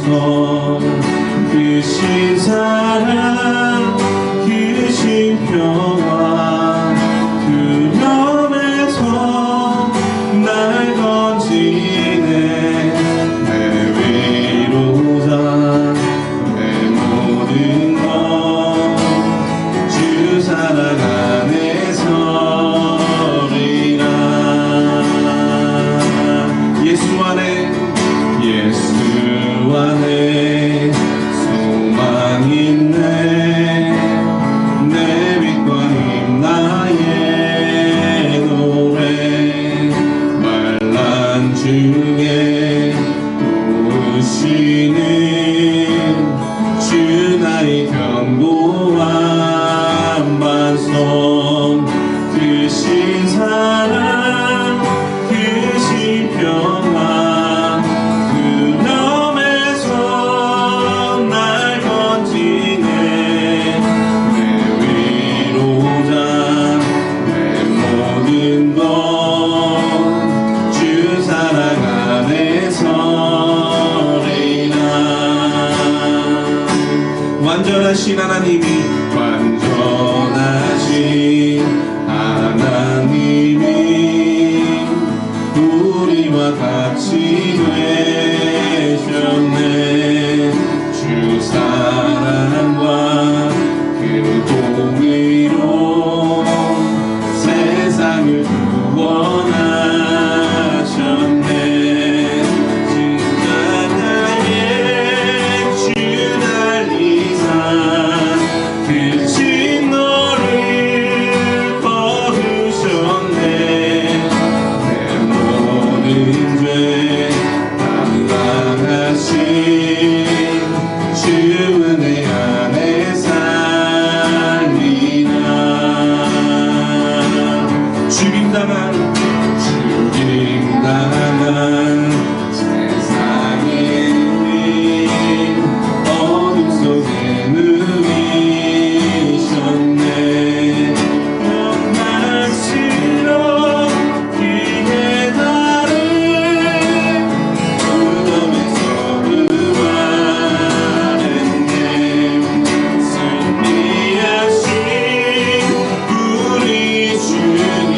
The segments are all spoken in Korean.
반성 크신 사랑 크신 평화 두려움에서 날 건지네 내 위로자 내 모든 것 주 사랑 안에서리라 예수 안에 소망 있네 내 빛과 힘 나의 노래 만난 중에 오시는 주 나의 견고한 반성 크신 사랑 크신 평화 완전하신 하나님이 우리와 같이 되셨네 주 사랑과 그 공의로 세상을 구원하셨네 죽임당한 세상의 우리 어둠 속에 누이셨네 영광스러 기게 다른 무덤에서 부활했네 승리하신 우리 주님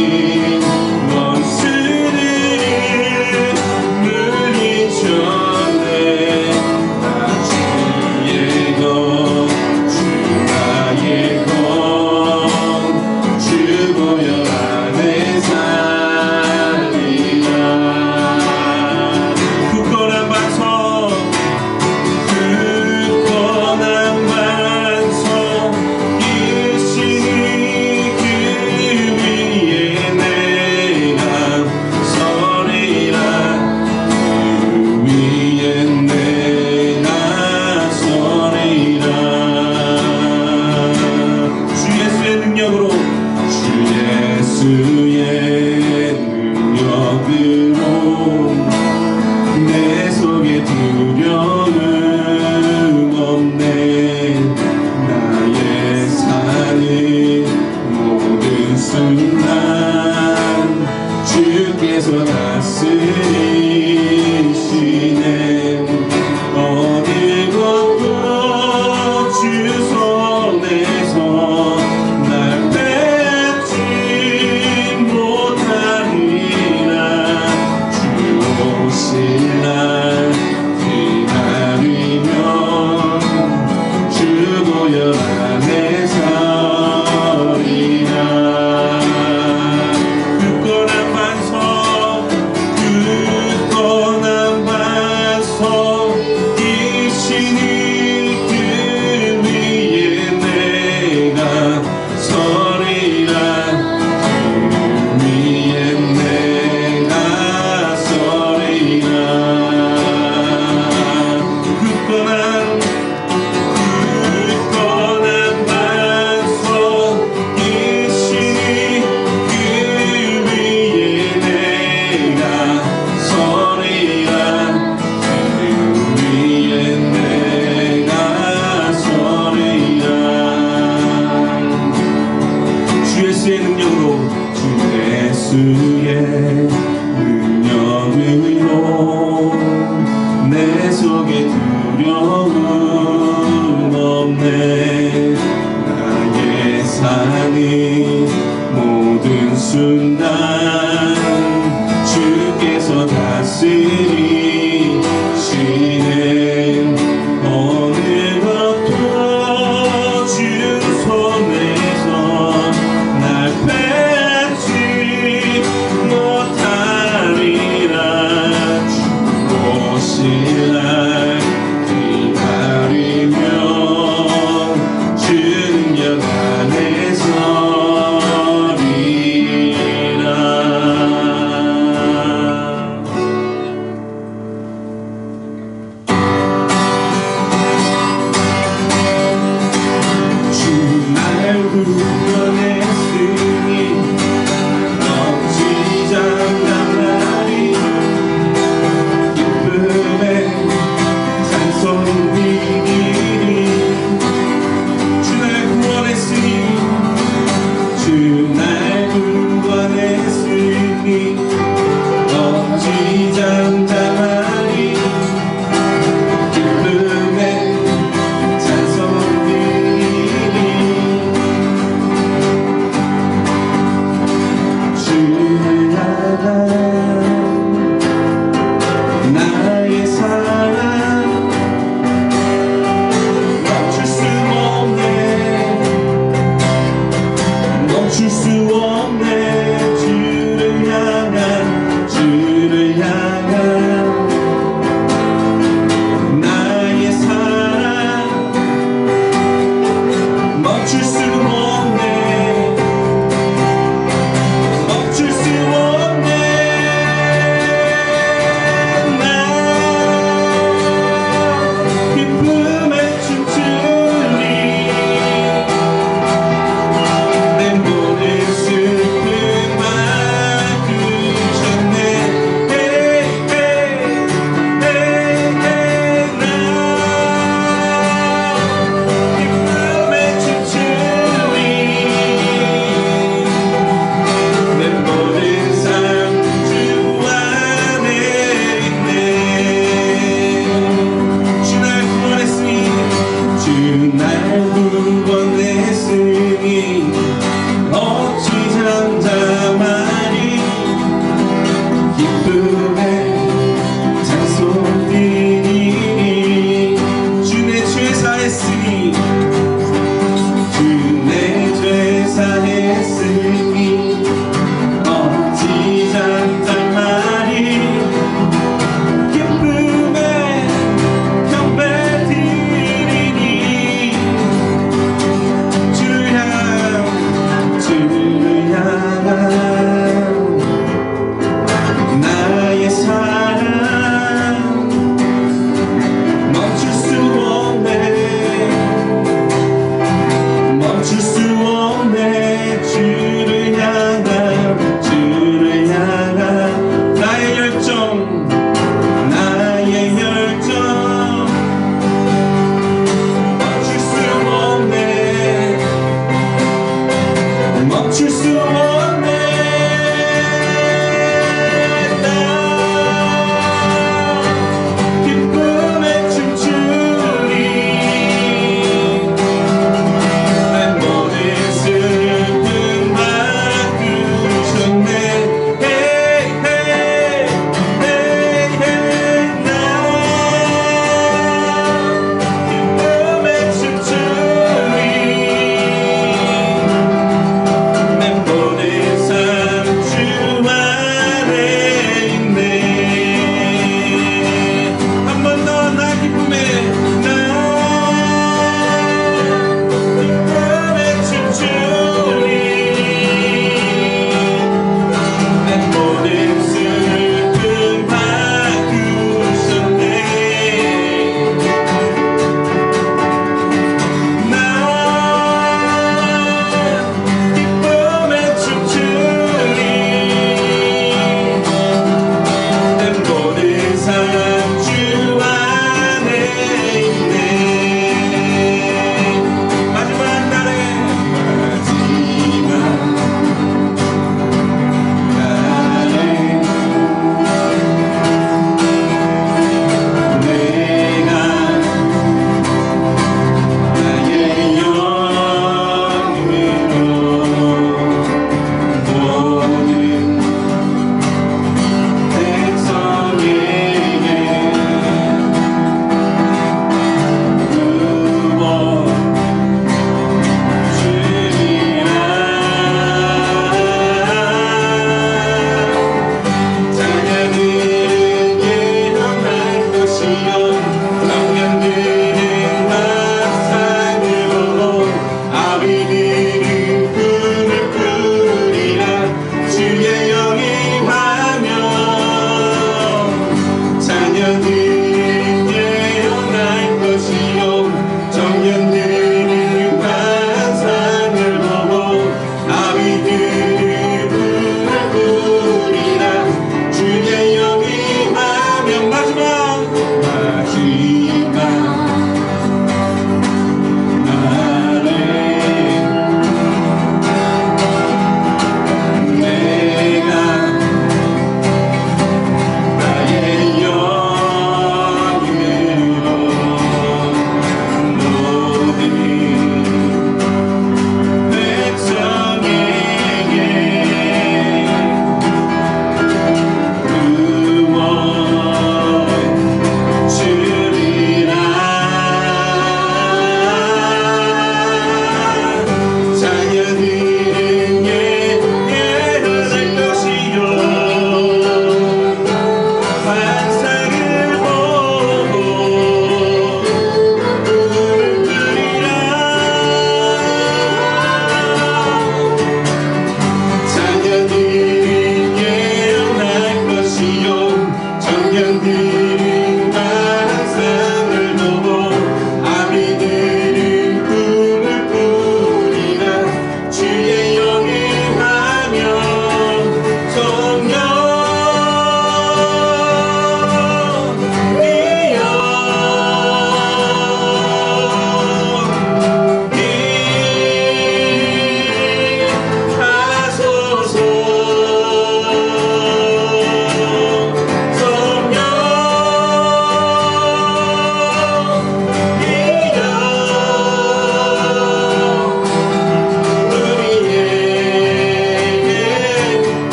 주의 능력으로 내 속에 두려움 없네 나의 사는 모든 순간 주께서 다스리시네 어디 것도 주 손에서 날 뺏지 못하리라 주 오실 날 기다리며 주 보혈 안에 서리라 굳건한 반석 이시니 그 위에 내가 서리라 그 위에 내가 서리라 굳건한 반석 이시니 그 위에 내가 서리라 그 위에 내가 서리라 주 예수의 능력으로 주 예수의 능력으로 내 속에 두려움 없네. 나의 사는 모든 순간 주께서 다스리시는 어느 것도 주 손에서 날 뺏지 못하리라. 주 오실 날 기다리며 주는 영 안에 서리라.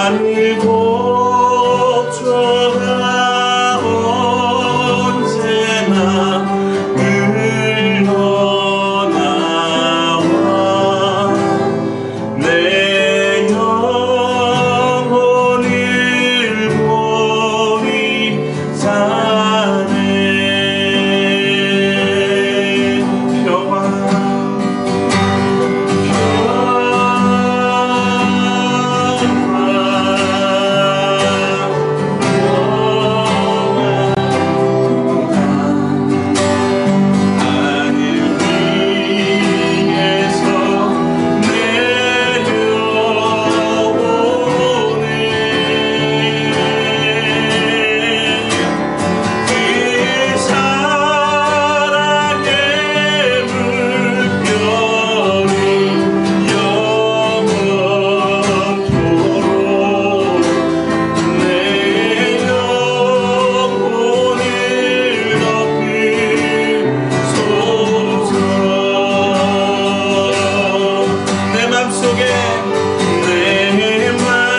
나를 고쳐가 언제나 흘러나와 내 영혼을 보리사네. 내 맘속에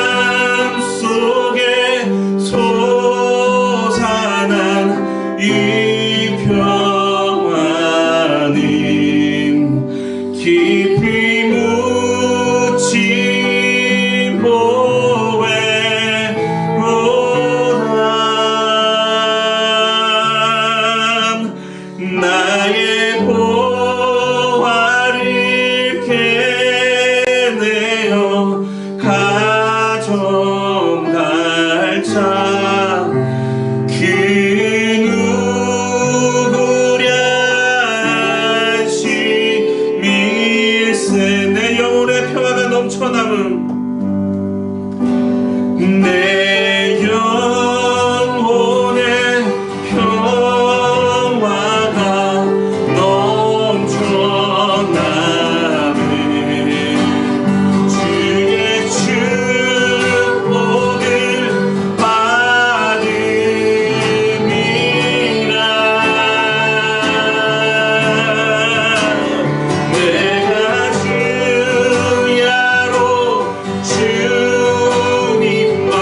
솟아난 이 평안임 깊이 묻힌 보배로다 나의 보화를 캐내어 가져갈 자 그 누구랴 안심일세. 내 영혼의 평화가 넘쳐남음 내 영혼의 평화가 넘쳐나네. 주의 축복을 받음이라. 내가 주야로 주님만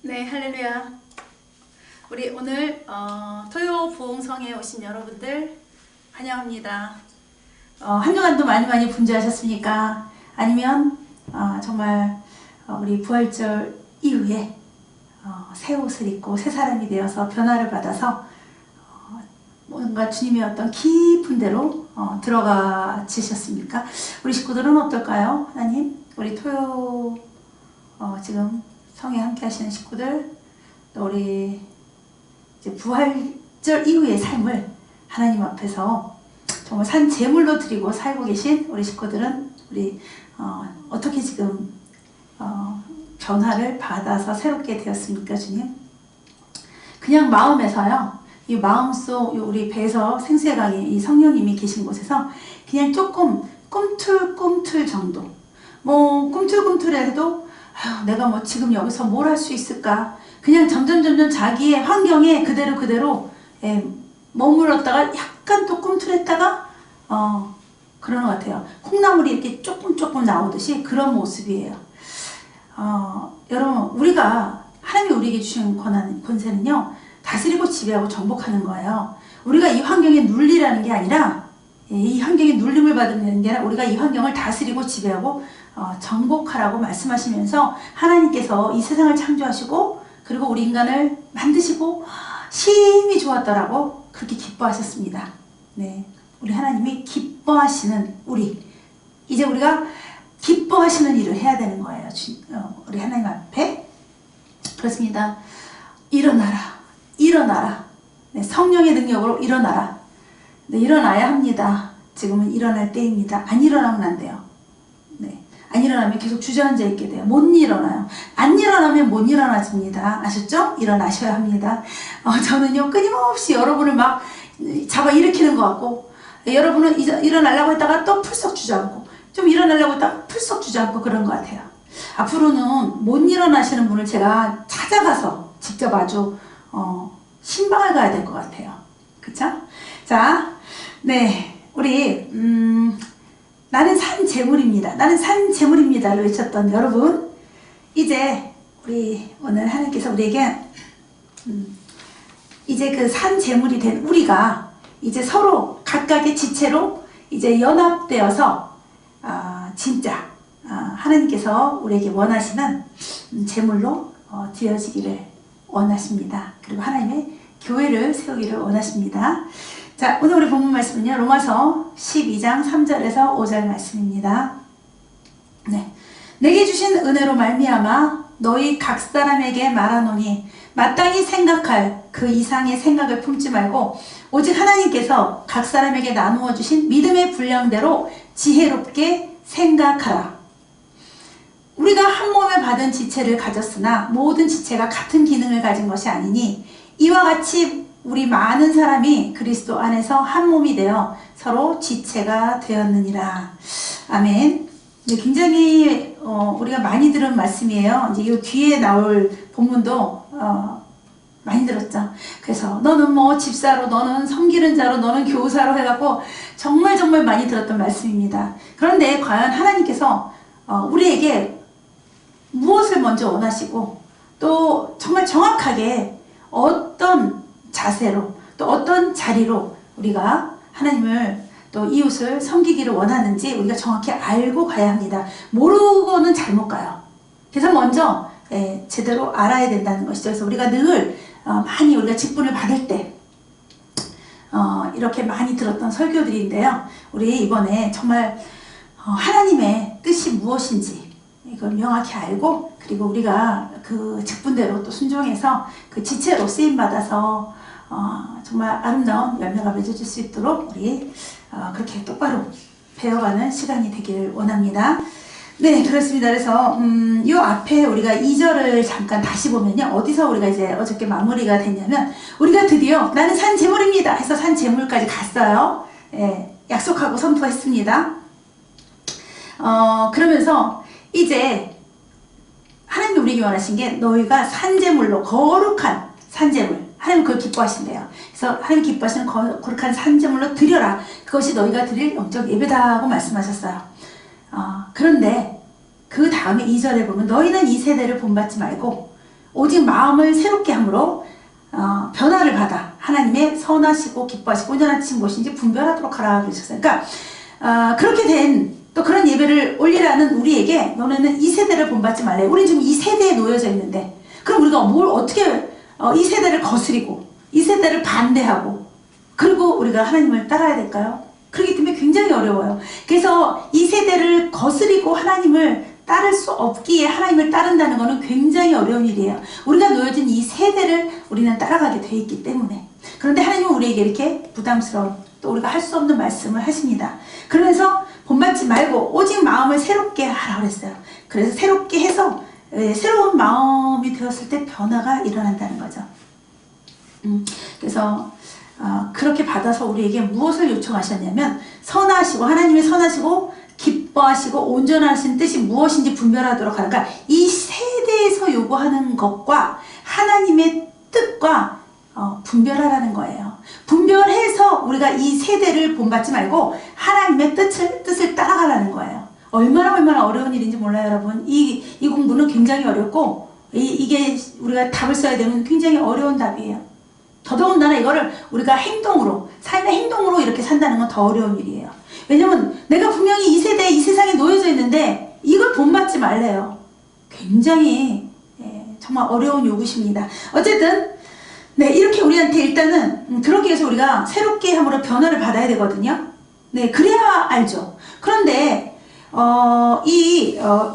네, 할렐루야. 우리 오늘 토요 부흥성에 오신 여러분들 환영합니다. 한 주간도 많이 분주하셨습니까? 아니면 정말 우리 부활절 이후에 새 옷을 입고 새 사람이 되어서 변화를 받아서 뭔가 주님의 어떤 깊은 데로 들어가지셨습니까? 우리 식구들은 어떨까요? 하나님, 우리 토요 지금 성에 함께 하시는 식구들, 또 우리 이제 부활절 이후의 삶을 하나님 앞에서 정말 산 제물로 드리고 살고 계신 우리 식구들은 우리 어떻게 지금 변화를 받아서 새롭게 되었습니까, 주님? 그냥 마음에서요, 이 마음속 우리 배에서 생수의 강이 이 성령님이 계신 곳에서 그냥 조금 꿈틀꿈틀 정도, 뭐 꿈틀꿈틀해도 내가 뭐 지금 여기서 뭘 할 수 있을까? 그냥 점점 자기의 환경에 그대로 머물렀다가 약간 또 꿈틀했다가 그러는 것 같아요. 콩나물이 이렇게 조금 나오듯이 그런 모습이에요. 여러분, 우리가 하나님이 우리에게 주신 권세는요, 다스리고 지배하고 정복하는 거예요. 우리가 이 환경에 눌리라는 게 아니라, 이 환경에 눌림을 받는 게 아니라 우리가 이 환경을 다스리고 지배하고 정복하라고 말씀하시면서 하나님께서 이 세상을 창조하시고 그리고 우리 인간을 만드시고 심히 좋았더라고 그렇게 기뻐하셨습니다. 네, 우리 하나님이 기뻐하시는 이제 우리가 기뻐하시는 일을 해야 되는 거예요. 우리 하나님 앞에. 그렇습니다. 일어나라. 네, 성령의 능력으로 일어나라. 네, 일어나야 합니다. 지금은 일어날 때입니다. 안 일어나면 안 돼요. 네, 안 일어나면 계속 주저앉아 있게 돼요. 못 일어나요. 안 일어나면 못 일어나집니다. 아셨죠? 일어나셔야 합니다. 저는요, 끊임없이 여러분을 막 잡아 일으키는 것 같고, 여러분은 일어나려고 했다가 또 풀썩 주저앉고, 좀 일어나려고 했다가 풀썩 주저앉고 그런 것 같아요. 앞으로는 못 일어나시는 분을 제가 찾아가서 직접 아주 신방을 가야 될 것 같아요. 그쵸? 자, 네, 우리 나는 산 제물입니다. 나는 산 제물입니다를 외쳤던 여러분, 이제 우리 오늘 하나님께서 우리에게 이제 그 산 제물이 된 우리가 이제 서로 각각의 지체로 이제 연합되어서 진짜 하나님께서 우리에게 원하시는 제물로 되어지기를 원하십니다. 그리고 하나님의 교회를 세우기를 원하십니다. 자, 오늘 우리 본문 말씀은요, 로마서 12장 3절에서 5절 말씀입니다. 네, 내게 주신 은혜로 말미암아 너희 각 사람에게 말하노니 마땅히 생각할 그 이상의 생각을 품지 말고 오직 하나님께서 각 사람에게 나누어 주신 믿음의 분량대로 지혜롭게 생각하라. 우리가 한 몸에 받은 지체를 가졌으나 모든 지체가 같은 기능을 가진 것이 아니니 이와 같이 우리 많은 사람이 그리스도 안에서 한 몸이 되어 서로 지체가 되었느니라. 아멘. 네, 굉장히 우리가 많이 들은 말씀이에요. 이제 이 뒤에 나올 본문도 많이 들었죠. 그래서 너는 뭐 집사로, 너는 섬기는 자로, 너는 교사로 해갖고 정말 많이 들었던 말씀입니다. 그런데 과연 하나님께서 우리에게 무엇을 먼저 원하시고 또 정말 정확하게 어떤 자세로 또 어떤 자리로 우리가 하나님을 또 이웃을 섬기기를 원하는지 우리가 정확히 알고 가야 합니다. 모르고는 잘못 가요. 그래서 먼저 제대로 알아야 된다는 것이죠. 그래서 우리가 늘 많이 우리가 직분을 받을 때 이렇게 많이 들었던 설교들인데요. 우리 이번에 정말 하나님의 뜻이 무엇인지 이걸 명확히 알고 그리고 우리가 그 직분대로 또 순종해서 그 지체로 쓰임받아서 정말 아름다운 열매가 맺어질 수 있도록 우리 그렇게 똑바로 배워가는 시간이 되길 원합니다. 네, 그렇습니다. 그래서 이 앞에 우리가 2절을 잠깐 다시 보면요, 어디서 우리가 이제 어저께 마무리가 됐냐면 우리가 드디어 나는 산 제물입니다 해서 산 제물까지 갔어요. 약속하고 선포했습니다. 그러면서 이제 하나님이 우리에게 원하신 게 너희가 산제물로 거룩한 산제물, 하나님 그걸 기뻐하신대요. 그래서 하나님 기뻐하시는 거룩한 산제물로 드려라. 그것이 너희가 드릴 영적 예배다 하고 말씀하셨어요. 그런데 그 다음에 2절에 보면 너희는 이 세대를 본받지 말고 오직 마음을 새롭게 함으로 변화를 받아 하나님의 선하시고 기뻐하시고 온전하신 것인지 분별하도록 하라 그러셨어요. 그러니까 그렇게 된 또 그런 예배를 올리라는 우리에게 너네는 이 세대를 본받지 말래. 우리 지금 이 세대에 놓여져 있는데 그럼 우리가 뭘 어떻게 이 세대를 거스리고 이 세대를 반대하고 그리고 우리가 하나님을 따라야 될까요? 그렇기 때문에 굉장히 어려워요. 그래서 이 세대를 거스리고 하나님을 따를 수 없기에 하나님을 따른다는 것은 굉장히 어려운 일이에요. 우리가 놓여진 이 세대를 우리는 따라가게 돼 있기 때문에. 그런데 하나님은 우리에게 이렇게 부담스러운 또 우리가 할 수 없는 말씀을 하십니다. 그러면서 본받지 말고 오직 마음을 새롭게 하라 그랬어요. 그래서 새롭게 해서 새로운 마음이 되었을 때 변화가 일어난다는 거죠. 그래서 그렇게 받아서 우리에게 무엇을 요청하셨냐면 선하시고 하나님의 선하시고 기뻐하시고 온전하신 뜻이 무엇인지 분별하도록 하라. 그러니까 이 세대에서 요구하는 것과 하나님의 뜻과 분별하라는 거예요. 분별해서 우리가 이 세대를 본받지 말고 하나님의 뜻을 따라가라는 거예요. 얼마나 어려운 일인지 몰라요, 여러분. 이 공부는 굉장히 어렵고 이게 우리가 답을 써야 되는 굉장히 어려운 답이에요. 더더군다나 이거를 우리가 행동으로, 삶의 행동으로 이렇게 산다는 건 더 어려운 일이에요. 왜냐면 내가 분명히 이 세대에 이 세상에 놓여져 있는데 이걸 본받지 말래요. 굉장히 정말 어려운 요구십니다. 어쨌든 네, 이렇게 우리한테 일단은 그러기 위해서 우리가 새롭게 함으로 변화를 받아야 되거든요. 네, 그래야 알죠. 그런데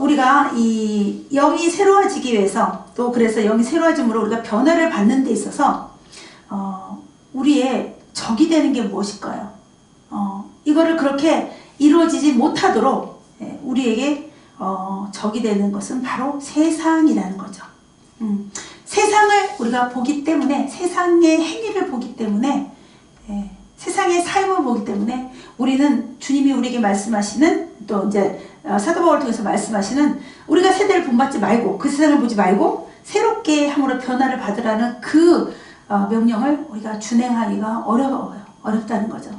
우리가 이 영이 새로워지기 위해서 또 그래서 영이 새로워짐으로 우리가 변화를 받는 데 있어서 우리의 적이 되는 게 무엇일까요? 이거를 그렇게 이루어지지 못하도록 우리에게 적이 되는 것은 바로 세상이라는 거죠. 세상을 우리가 보기 때문에 세상의 행위를 보기 때문에 세상의 삶을 보기 때문에 우리는 주님이 우리에게 말씀하시는 또 이제 사도 바울을 통해서 말씀하시는 우리가 세대를 본받지 말고 그 세상을 보지 말고 새롭게 함으로 변화를 받으라는 그 명령을 우리가 준행하기가 어렵다는 거죠.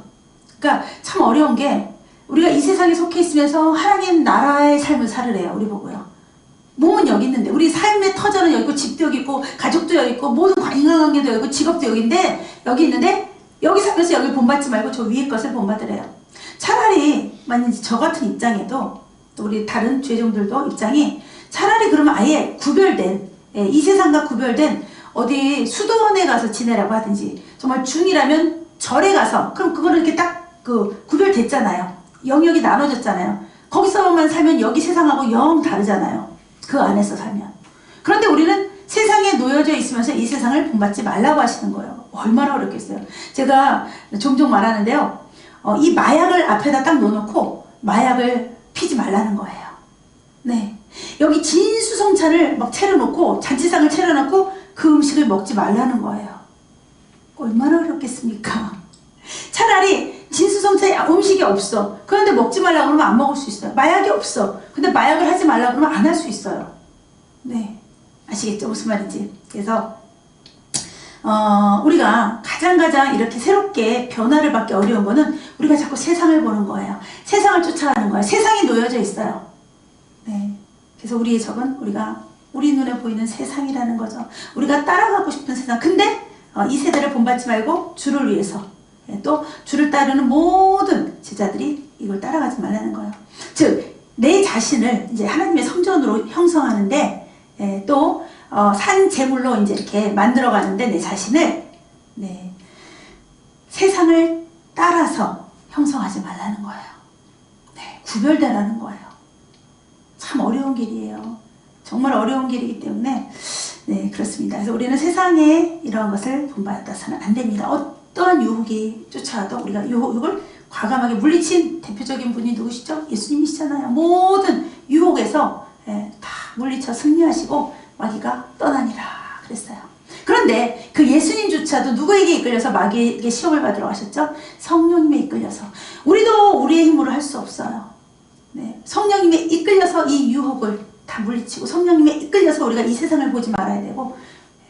그러니까 참 어려운 게 우리가 이 세상에 속해 있으면서 하나님 나라의 삶을 살으래요. 우리 보고요. 몸은 여기 있는데 우리 삶의 터전은 여기 있고 집도 여기 있고 가족도 여기 있고 모든 인간관계도 여기 있고 직업도 여기 있는데 여기 살면서 여기 본받지 말고 저 위에 것을 본받으래요. 차라리 만약 저 같은 입장에도 또 우리 다른 죄종들도 입장이 차라리 그러면 아예 구별된 이 세상과 구별된 어디 수도원에 가서 지내라고 하든지 정말 중이라면 절에 가서 그럼 그거는 이렇게 딱 구별됐잖아요. 영역이 나눠졌잖아요. 거기서만 살면 여기 세상하고 영 다르잖아요. 그 안에서 살면. 그런데 우리는 세상에 놓여져 있으면서 이 세상을 본받지 말라고 하시는 거예요. 얼마나 어렵겠어요. 제가 종종 말하는데요. 이 마약을 앞에다 딱 놓아놓고 마약을 피지 말라는 거예요. 네. 여기 진수성찬을 막 차려놓고 잔치상을 차려놓고 그 음식을 먹지 말라는 거예요. 얼마나 어렵겠습니까? 차라리 진수성찬에 음식이 없어. 그런데 먹지 말라고 그러면 안 먹을 수 있어요. 마약이 없어. 근데 마약을 하지 말라고 그러면 안 할 수 있어요. 네. 아시겠죠? 무슨 말인지. 그래서 우리가 가장 이렇게 새롭게 변화를 받기 어려운 거는 우리가 자꾸 세상을 보는 거예요. 세상을 쫓아가는 거예요. 세상에 놓여져 있어요. 네. 그래서 우리의 적은 우리 눈에 보이는 세상이라는 거죠. 우리가 따라가고 싶은 세상. 근데 이 세대를 본받지 말고 주를 위해서 또 주를 따르는 모든 제자들이 이걸 따라가지 말라는 거예요. 즉 내 자신을 이제 하나님의 성전으로 형성하는데 또 산 제물로 이제 이렇게 만들어가는데 내 자신을 세상을 따라서 형성하지 말라는 거예요. 네, 구별되라는 거예요. 참 어려운 길이에요. 정말 어려운 길이기 때문에 네, 그렇습니다. 그래서 우리는 세상에 이러한 것을 본받아서는 안 됩니다. 어떠한 유혹이 쫓아와도 우리가 유혹을 과감하게 물리친 대표적인 분이 누구시죠? 예수님이시잖아요. 모든 유혹에서 다 물리쳐 승리하시고 마귀가 떠나니라 그랬어요. 그런데 그 예수님조차도 누구에게 이끌려서 마귀에게 시험을 받으러 가셨죠? 성령님에 이끌려서. 우리도 우리의 힘으로 할 수 없어요. 네, 성령님에 이끌려서 이 유혹을 다 물리치고 성령님에 이끌려서 우리가 이 세상을 보지 말아야 되고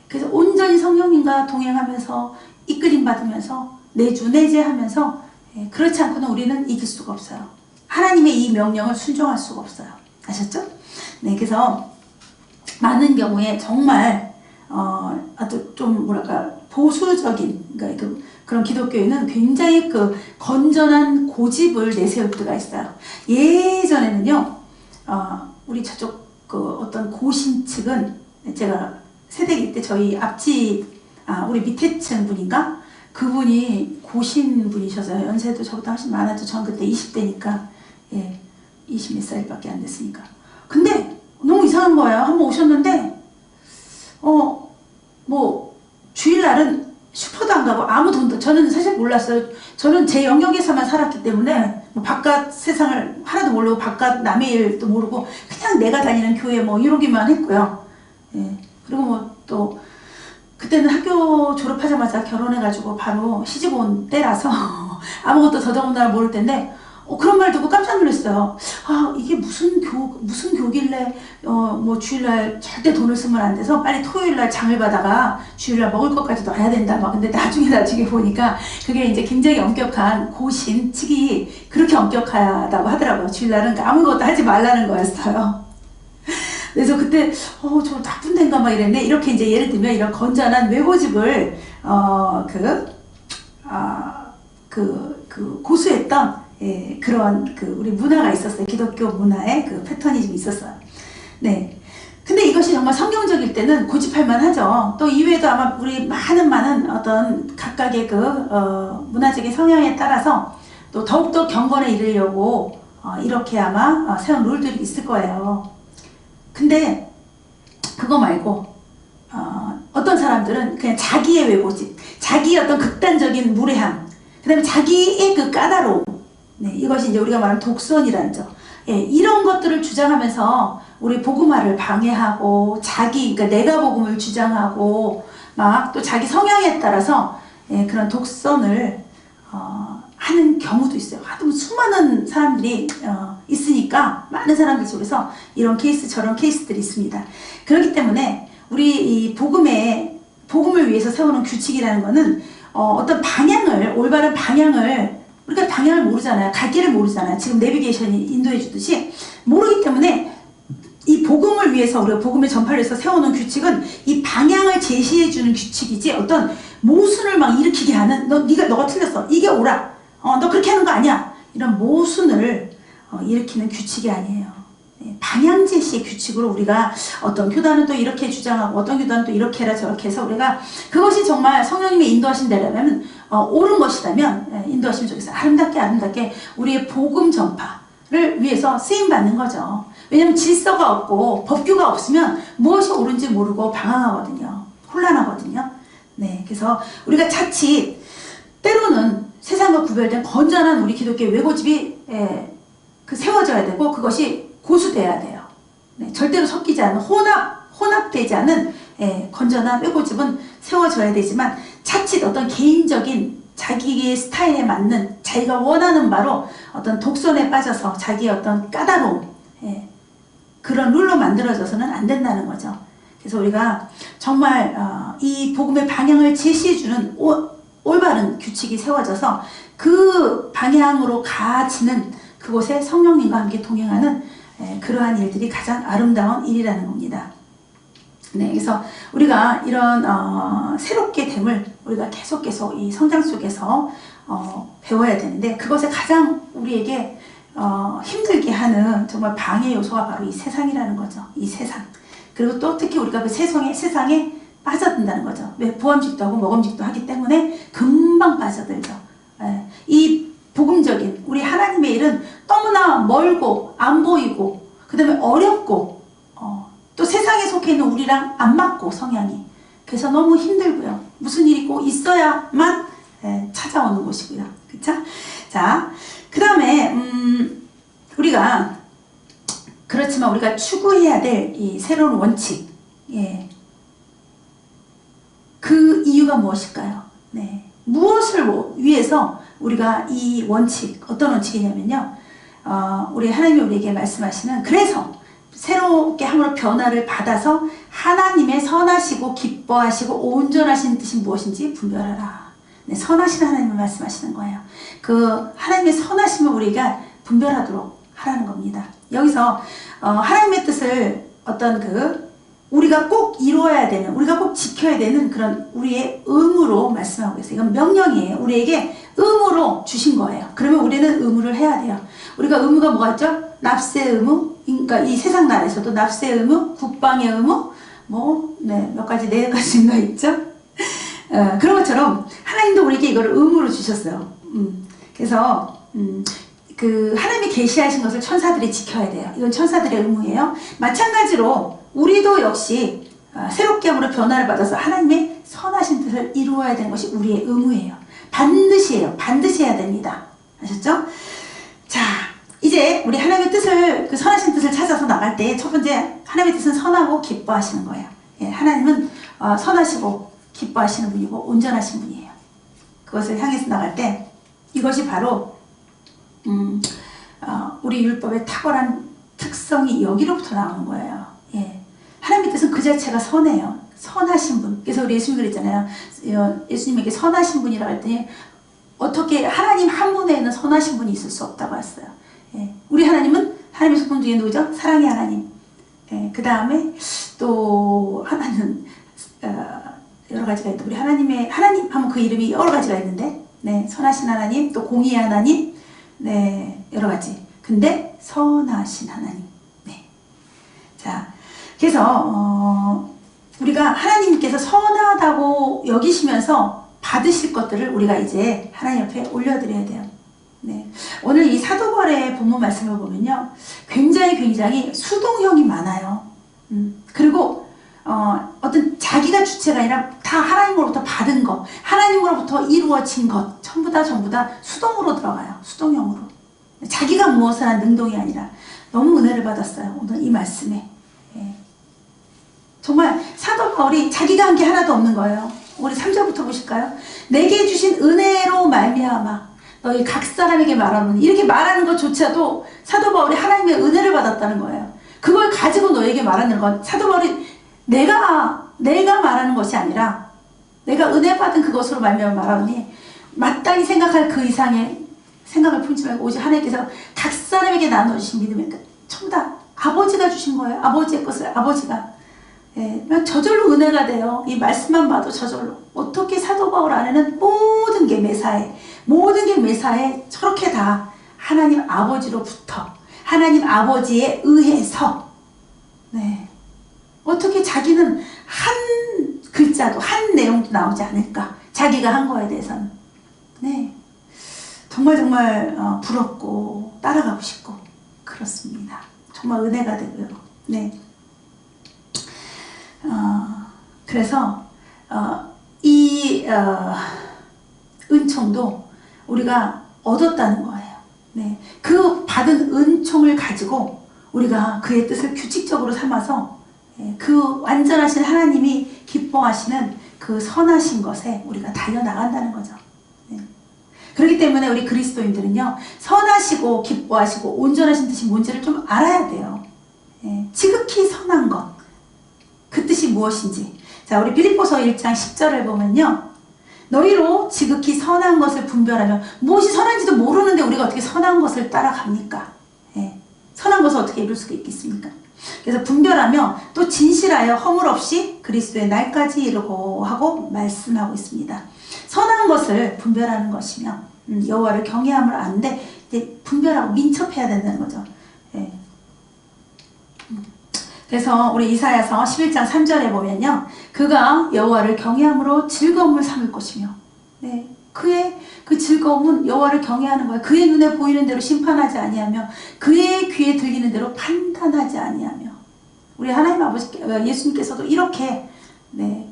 그래서 온전히 성령님과 동행하면서 이끌림 받으면서 내주 내재하면서 그렇지 않고는 우리는 이길 수가 없어요. 하나님의 이 명령을 순종할 수가 없어요. 아셨죠? 네, 그래서 많은 경우에 정말 아주 좀 뭐랄까 보수적인 그러니까 그런 기독교인은 굉장히 그 건전한 고집을 내세울 때가 있어요. 예전에는요, 우리 저쪽 그 어떤 고신 측은 제가 새댁일 때 저희 앞집 우리 밑에 층 분인가 그분이 고신 분이셔서요. 연세도 저보다 훨씬 많았죠. 전 그때 20대니까 예, 20몇 살밖에 안 됐으니까. 근데 너무 이상한 거예요. 한번 오셨는데 뭐 주일날은 슈퍼도 안 가고 아무 돈도 저는 사실 몰랐어요. 저는 제 영역에서만 살았기 때문에 뭐 바깥 세상을 하나도 모르고 바깥 남의 일도 모르고 그냥 내가 다니는 교회 뭐 이러기만 했고요. 예. 그리고 뭐 또 그때는 학교 졸업하자마자 결혼해가지고 바로 시집 온 때라서 아무것도 더더군다나 모를 텐데 그런 말 듣고 깜짝 놀랐어요. 이게 무슨 교길래 뭐 주일날 절대 돈을 쓰면 안 돼서 빨리 토요일날 장을 받아가 주일날 먹을 것까지 넣어야 된다. 막 근데 나중에 보니까 그게 이제 굉장히 엄격한 고신 측이 그렇게 엄격하다고 하더라고요. 주일날은 아무것도 하지 말라는 거였어요. 그래서 그때 저 나쁜 데인가 막 이랬네. 이렇게 이제 예를 들면 이런 건전한 외고집을 고수했던 그런 우리 문화가 있었어요. 기독교 문화의 그 패턴이 좀 있었어요. 네. 근데 이것이 정말 성경적일 때는 고집할만 하죠. 또 이외에도 아마 우리 많은 어떤 각각의 문화적인 성향에 따라서 또 더욱더 경건에 이르려고 이렇게 아마 세운 룰들이 있을 거예요. 근데 그거 말고 어떤 사람들은 그냥 자기의 외고집, 자기의 어떤 극단적인 무례함, 그 다음에 자기의 그 까다로움, 네, 이것이 이제 우리가 말하는 독선이라는 점, 예, 이런 것들을 주장하면서 우리 복음화를 방해하고 그러니까 내가 복음을 주장하고 막 또 자기 성향에 따라서 그런 독선을 하는 경우도 있어요. 하여튼 수많은 사람들이 있으니까 많은 사람들 속에서 이런 케이스 저런 케이스들이 있습니다. 그렇기 때문에 우리 이 복음을 위해서 세우는 규칙이라는 거는 어떤 올바른 방향을 우리가 방향을 모르잖아요. 갈 길을 모르잖아요. 지금 내비게이션이 인도해 주듯이 모르기 때문에 이 복음을 위해서 우리가 복음의 전파를 위해서 세우는 규칙은 이 방향을 제시해 주는 규칙이지 어떤 모순을 막 일으키게 하는 너가 틀렸어. 이게 옳아. 너 그렇게 하는 거 아니야. 이런 모순을 일으키는 규칙이 아니에요. 방향 제시의 규칙으로 우리가 어떤 교단은 또 이렇게 주장하고 어떤 교단은 또 이렇게 해라 저렇게 해서 우리가 그것이 정말 성령님의 인도하신 대로라면 옳은 것이라면 인도하심 속에서 아름답게 우리의 복음 전파를 위해서 쓰임받는 거죠. 왜냐하면 질서가 없고 법규가 없으면 무엇이 옳은지 모르고 방황하거든요. 혼란하거든요. 네, 그래서 우리가 자칫 때로는 세상과 구별된 건전한 우리 기독교의 외고집이 세워져야 되고 그것이 고수돼야 돼요. 네, 절대로 섞이지 않은 혼합되지 않은 건전한 외고집은 세워져야 되지만 자칫 어떤 개인적인 자기의 스타일에 맞는 자기가 원하는 바로 어떤 독선에 빠져서 자기의 어떤 까다로움 그런 룰로 만들어져서는 안 된다는 거죠. 그래서 우리가 정말 이 복음의 방향을 제시해주는 올바른 규칙이 세워져서 그 방향으로 가지는 그곳에 성령님과 함께 동행하는 그러한 일들이 가장 아름다운 일이라는 겁니다. 네, 그래서 우리가 이런 새롭게 됨을 우리가 계속 이 성장 속에서 배워야 되는데 그것에 가장 우리에게 힘들게 하는 정말 방해 요소가 바로 이 세상이라는 거죠. 이 세상. 그리고 또 특히 우리가 그 세상에 빠져든다는 거죠. 왜? 부엄직도 하고 먹음직도 하기 때문에 금방 빠져들죠. 이 복음적인 우리 하나님의 일은 너무나 멀고 안 보이고 그 다음에 어렵고 또 세상에 속해 있는 우리랑 안 맞고 성향이 그래서 너무 힘들고요. 무슨 일이 꼭 있어야만 찾아오는 곳이고요. 그쵸? 자, 그 다음에 우리가 그렇지만 우리가 추구해야 될 이 새로운 원칙 그 이유가 무엇일까요? 네. 무엇을 위해서 우리가 이 원칙 어떤 원칙이냐면요. 우리 하나님이 우리에게 말씀하시는 그래서 새롭게 함으로 변화를 받아서 하나님의 선하시고 기뻐하시고 온전하신 뜻이 무엇인지 분별하라. 네, 선하신 하나님을 말씀하시는 거예요. 그 하나님의 선하심을 우리가 분별하도록 하라는 겁니다. 여기서 하나님의 뜻을 어떤 우리가 꼭 이루어야 되는, 우리가 꼭 지켜야 되는 그런 우리의 의무로 말씀하고 있어요. 이건 명령이에요. 우리에게 의무로 주신 거예요. 그러면 우리는 의무를 해야 돼요. 우리가 의무가 뭐가 있죠? 납세 의무, 그러니까 이 세상 나라에서도 납세 의무, 국방의 의무, 몇 가지, 4가지인가 있죠? 그런 것처럼 하나님도 우리에게 이걸 의무로 주셨어요. 그래서 하나님이 계시하신 것을 천사들이 지켜야 돼요. 이건 천사들의 의무예요. 마찬가지로 우리도 역시 새롭게 함으로 변화를 받아서 하나님의 선하신 뜻을 이루어야 되는 것이 우리의 의무예요. 반드시예요. 반드시 해야 됩니다. 아셨죠? 자, 이제 우리 하나님의 뜻을, 그 선하신 뜻을 찾아서 나갈 때 첫 번째, 하나님의 뜻은 선하고 기뻐하시는 거예요. 예, 하나님은 선하시고 기뻐하시는 분이고 온전하신 분이에요. 그것을 향해서 나갈 때 이것이 바로 우리 율법의 탁월한 특성이 여기로부터 나오는 거예요. 예. 하나님의 뜻은 그 자체가 선해요. 선하신 분. 그래서 우리 예수님 그랬잖아요. 예수님에게 선하신 분이라고 했더니 어떻게 하나님 한 분에는 선하신 분이 있을 수 없다고 했어요. 예. 우리 하나님은 하나님의 속성 중에 누구죠? 사랑의 하나님. 예. 그 다음에 또 하나는 여러 가지가 있다. 우리 하나님 하면 그 이름이 여러 가지가 있는데, 네, 선하신 하나님, 또 공의의 하나님, 네, 여러 가지. 근데 선하신 하나님. 네. 자, 그래서 우리가 하나님께서 선하다고 여기시면서 받으실 것들을 우리가 이제 하나님 옆에 올려드려야 돼요. 네. 오늘 이 사도 바울의 본문 말씀을 보면요, 굉장히 수동형이 많아요. 그리고 어떤 자기가 주체가 아니라 다 하나님으로부터 받은 것, 하나님으로부터 이루어진 것, 전부 다 수동으로 들어가요. 수동형으로. 자기가 무엇을 한 능동이 아니라 너무 은혜를 받았어요. 오늘 이 말씀에. 예. 정말 사도 바울이 자기가 한 게 하나도 없는 거예요. 우리 3절부터 보실까요? 내게 주신 은혜로 말미암아 너희 각 사람에게 말하노니, 이렇게 말하는 것조차도 사도 바울이 하나님의 은혜를 받았다는 거예요. 그걸 가지고 너에게 말하는 건 사도 바울이 내가 말하는 것이 아니라 내가 은혜 받은 그것으로 말미암아 말하노니 마땅히 생각할 그 이상의 생각을 품지 말고 오직 하나님께서 각 사람에게 나눠주신 믿음의 끝, 전부 다 아버지가 주신 거예요. 아버지의 것을 아버지가. 예, 저절로 은혜가 돼요. 이 말씀만 봐도 저절로. 어떻게 사도 바울 안에는 모든 게 매사에 저렇게 다 하나님 아버지로부터, 하나님 아버지에 의해서, 네, 어떻게 자기는 한 글자도 한 내용도 나오지 않을까? 자기가 한 거에 대해서는. 네, 정말 부럽고 따라가고 싶고 그렇습니다. 정말 은혜가 되고요. 네. 그래서 이 은총도 우리가 얻었다는 거예요. 네. 그 받은 은총을 가지고 우리가 그의 뜻을 규칙적으로 삼아서 그 완전하신 하나님이 기뻐하시는 그 선하신 것에 우리가 달려나간다는 거죠. 네. 그렇기 때문에 우리 그리스도인들은요, 선하시고 기뻐하시고 온전하신 뜻이 뭔지를 좀 알아야 돼요. 네. 지극히 선한 것, 그 뜻이 무엇인지. 자, 우리 빌립보서 1장 10절을 보면요, 너희로 지극히 선한 것을 분별하며, 무엇이 선한지도 모르는데 우리가 어떻게 선한 것을 따라갑니까? 예. 선한 것을 어떻게 이룰 수가 있겠습니까? 그래서 분별하며 또 진실하여 허물 없이 그리스도의 날까지 이르고 하고 말씀하고 있습니다. 선한 것을 분별하는 것이며 여호와를 경외함을 아는데 이제 분별하고 민첩해야 된다는 거죠. 예. 그래서 우리 이사야서 11장 3절에 보면요, 그가 여호와를 경외함으로 즐거움을 삼을 것이며, 네, 그의 그 즐거움은 여호와를 경외하는 거예요. 그의 눈에 보이는 대로 심판하지 아니하며 그의 귀에 들리는 대로 판단하지 아니하며. 우리 하나님 아버지 예수님께서도 이렇게, 네,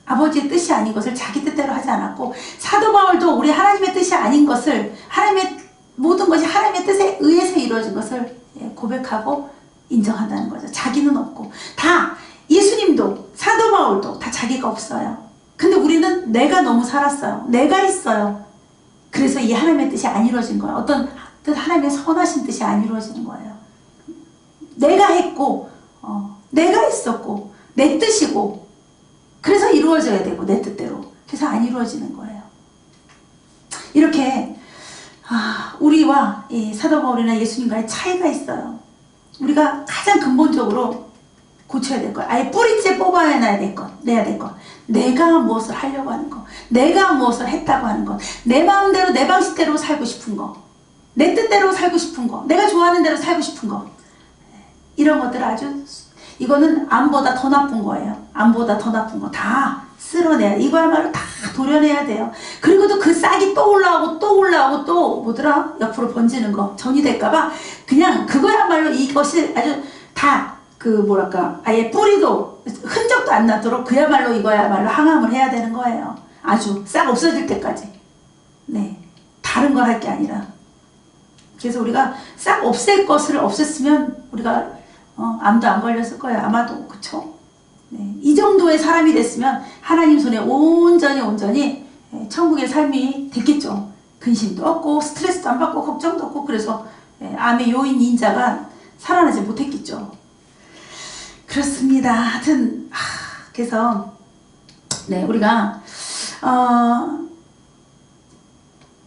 아버지의 뜻이 아닌 것을 자기 뜻대로 하지 않았고, 사도 바울도 우리 하나님의 뜻이 아닌 것을, 하나님의 모든 것이 하나님의 뜻에 의해서 이루어진 것을 고백하고 인정한다는 거죠. 자기는 없고. 다 예수님도 사도 바울도 다 자기가 없어요. 근데 우리는 내가 너무 살았어요. 내가 있어요. 그래서 이 하나님의 뜻이 안 이루어진 거예요. 어떤 뜻, 하나님의 선하신 뜻이 안 이루어지는 거예요. 내가 했고 내가 있었고 내 뜻이고 그래서 이루어져야 되고 내 뜻대로. 그래서 안 이루어지는 거예요. 이렇게 우리와 이 사도 바울이나 예수님과의 차이가 있어요. 우리가 가장 근본적으로 고쳐야 될 것, 아예 뿌리째 뽑아내야 될 것, 내야 될 것. 내가 무엇을 하려고 하는 것, 내가 무엇을 했다고 하는 것, 내 마음대로 내 방식대로 살고 싶은 것, 내 뜻대로 살고 싶은 것, 내가 좋아하는 대로 살고 싶은 것, 이런 것들 아주, 이거는 암보다 더 나쁜 거예요. 암보다 더 나쁜 거 다 쓸어내야, 이거야말로 다 도려내야 돼요. 그리고도 그 싹이 또 올라오고 또 올라오고 또 뭐더라? 옆으로 번지는 거 전이 될까봐 그냥 그거야말로 이것이 아주 다 그 뭐랄까 아예 뿌리도 흔적도 안 나도록 그야말로 이거야말로 항암을 해야 되는 거예요. 아주 싹 없어질 때까지. 네, 다른 걸 할 게 아니라. 그래서 우리가 싹 없앨 것을 없앴으면 우리가 암도 안 걸렸을 거예요. 아마도. 그쵸? 네, 이 정도의 사람이 됐으면 하나님 손에 온전히 천국의 삶이 됐겠죠. 근심도 없고 스트레스도 안 받고 걱정도 없고. 그래서 암의 요인 인자가 살아나지 못했겠죠. 그렇습니다. 하여튼 그래서 네, 우리가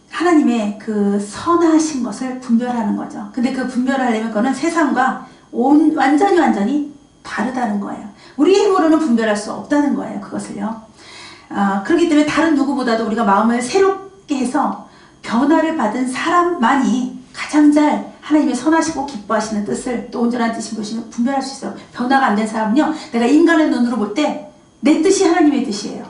하나님의 그 선하신 것을 분별하는 거죠. 근데 그 분별하려면 그거는 세상과 완전히 다르다는 거예요. 우리 힘으로는 분별할 수 없다는 거예요. 그것을요. 그렇기 때문에 다른 누구보다도 우리가 마음을 새롭게 해서 변화를 받은 사람만이 가장 잘 하나님의 선하시고 기뻐하시는 뜻을, 또 온전한 뜻인 것을 분별할 수 있어요. 변화가 안 된 사람은요, 내가 인간의 눈으로 볼 때 내 뜻이 하나님의 뜻이에요.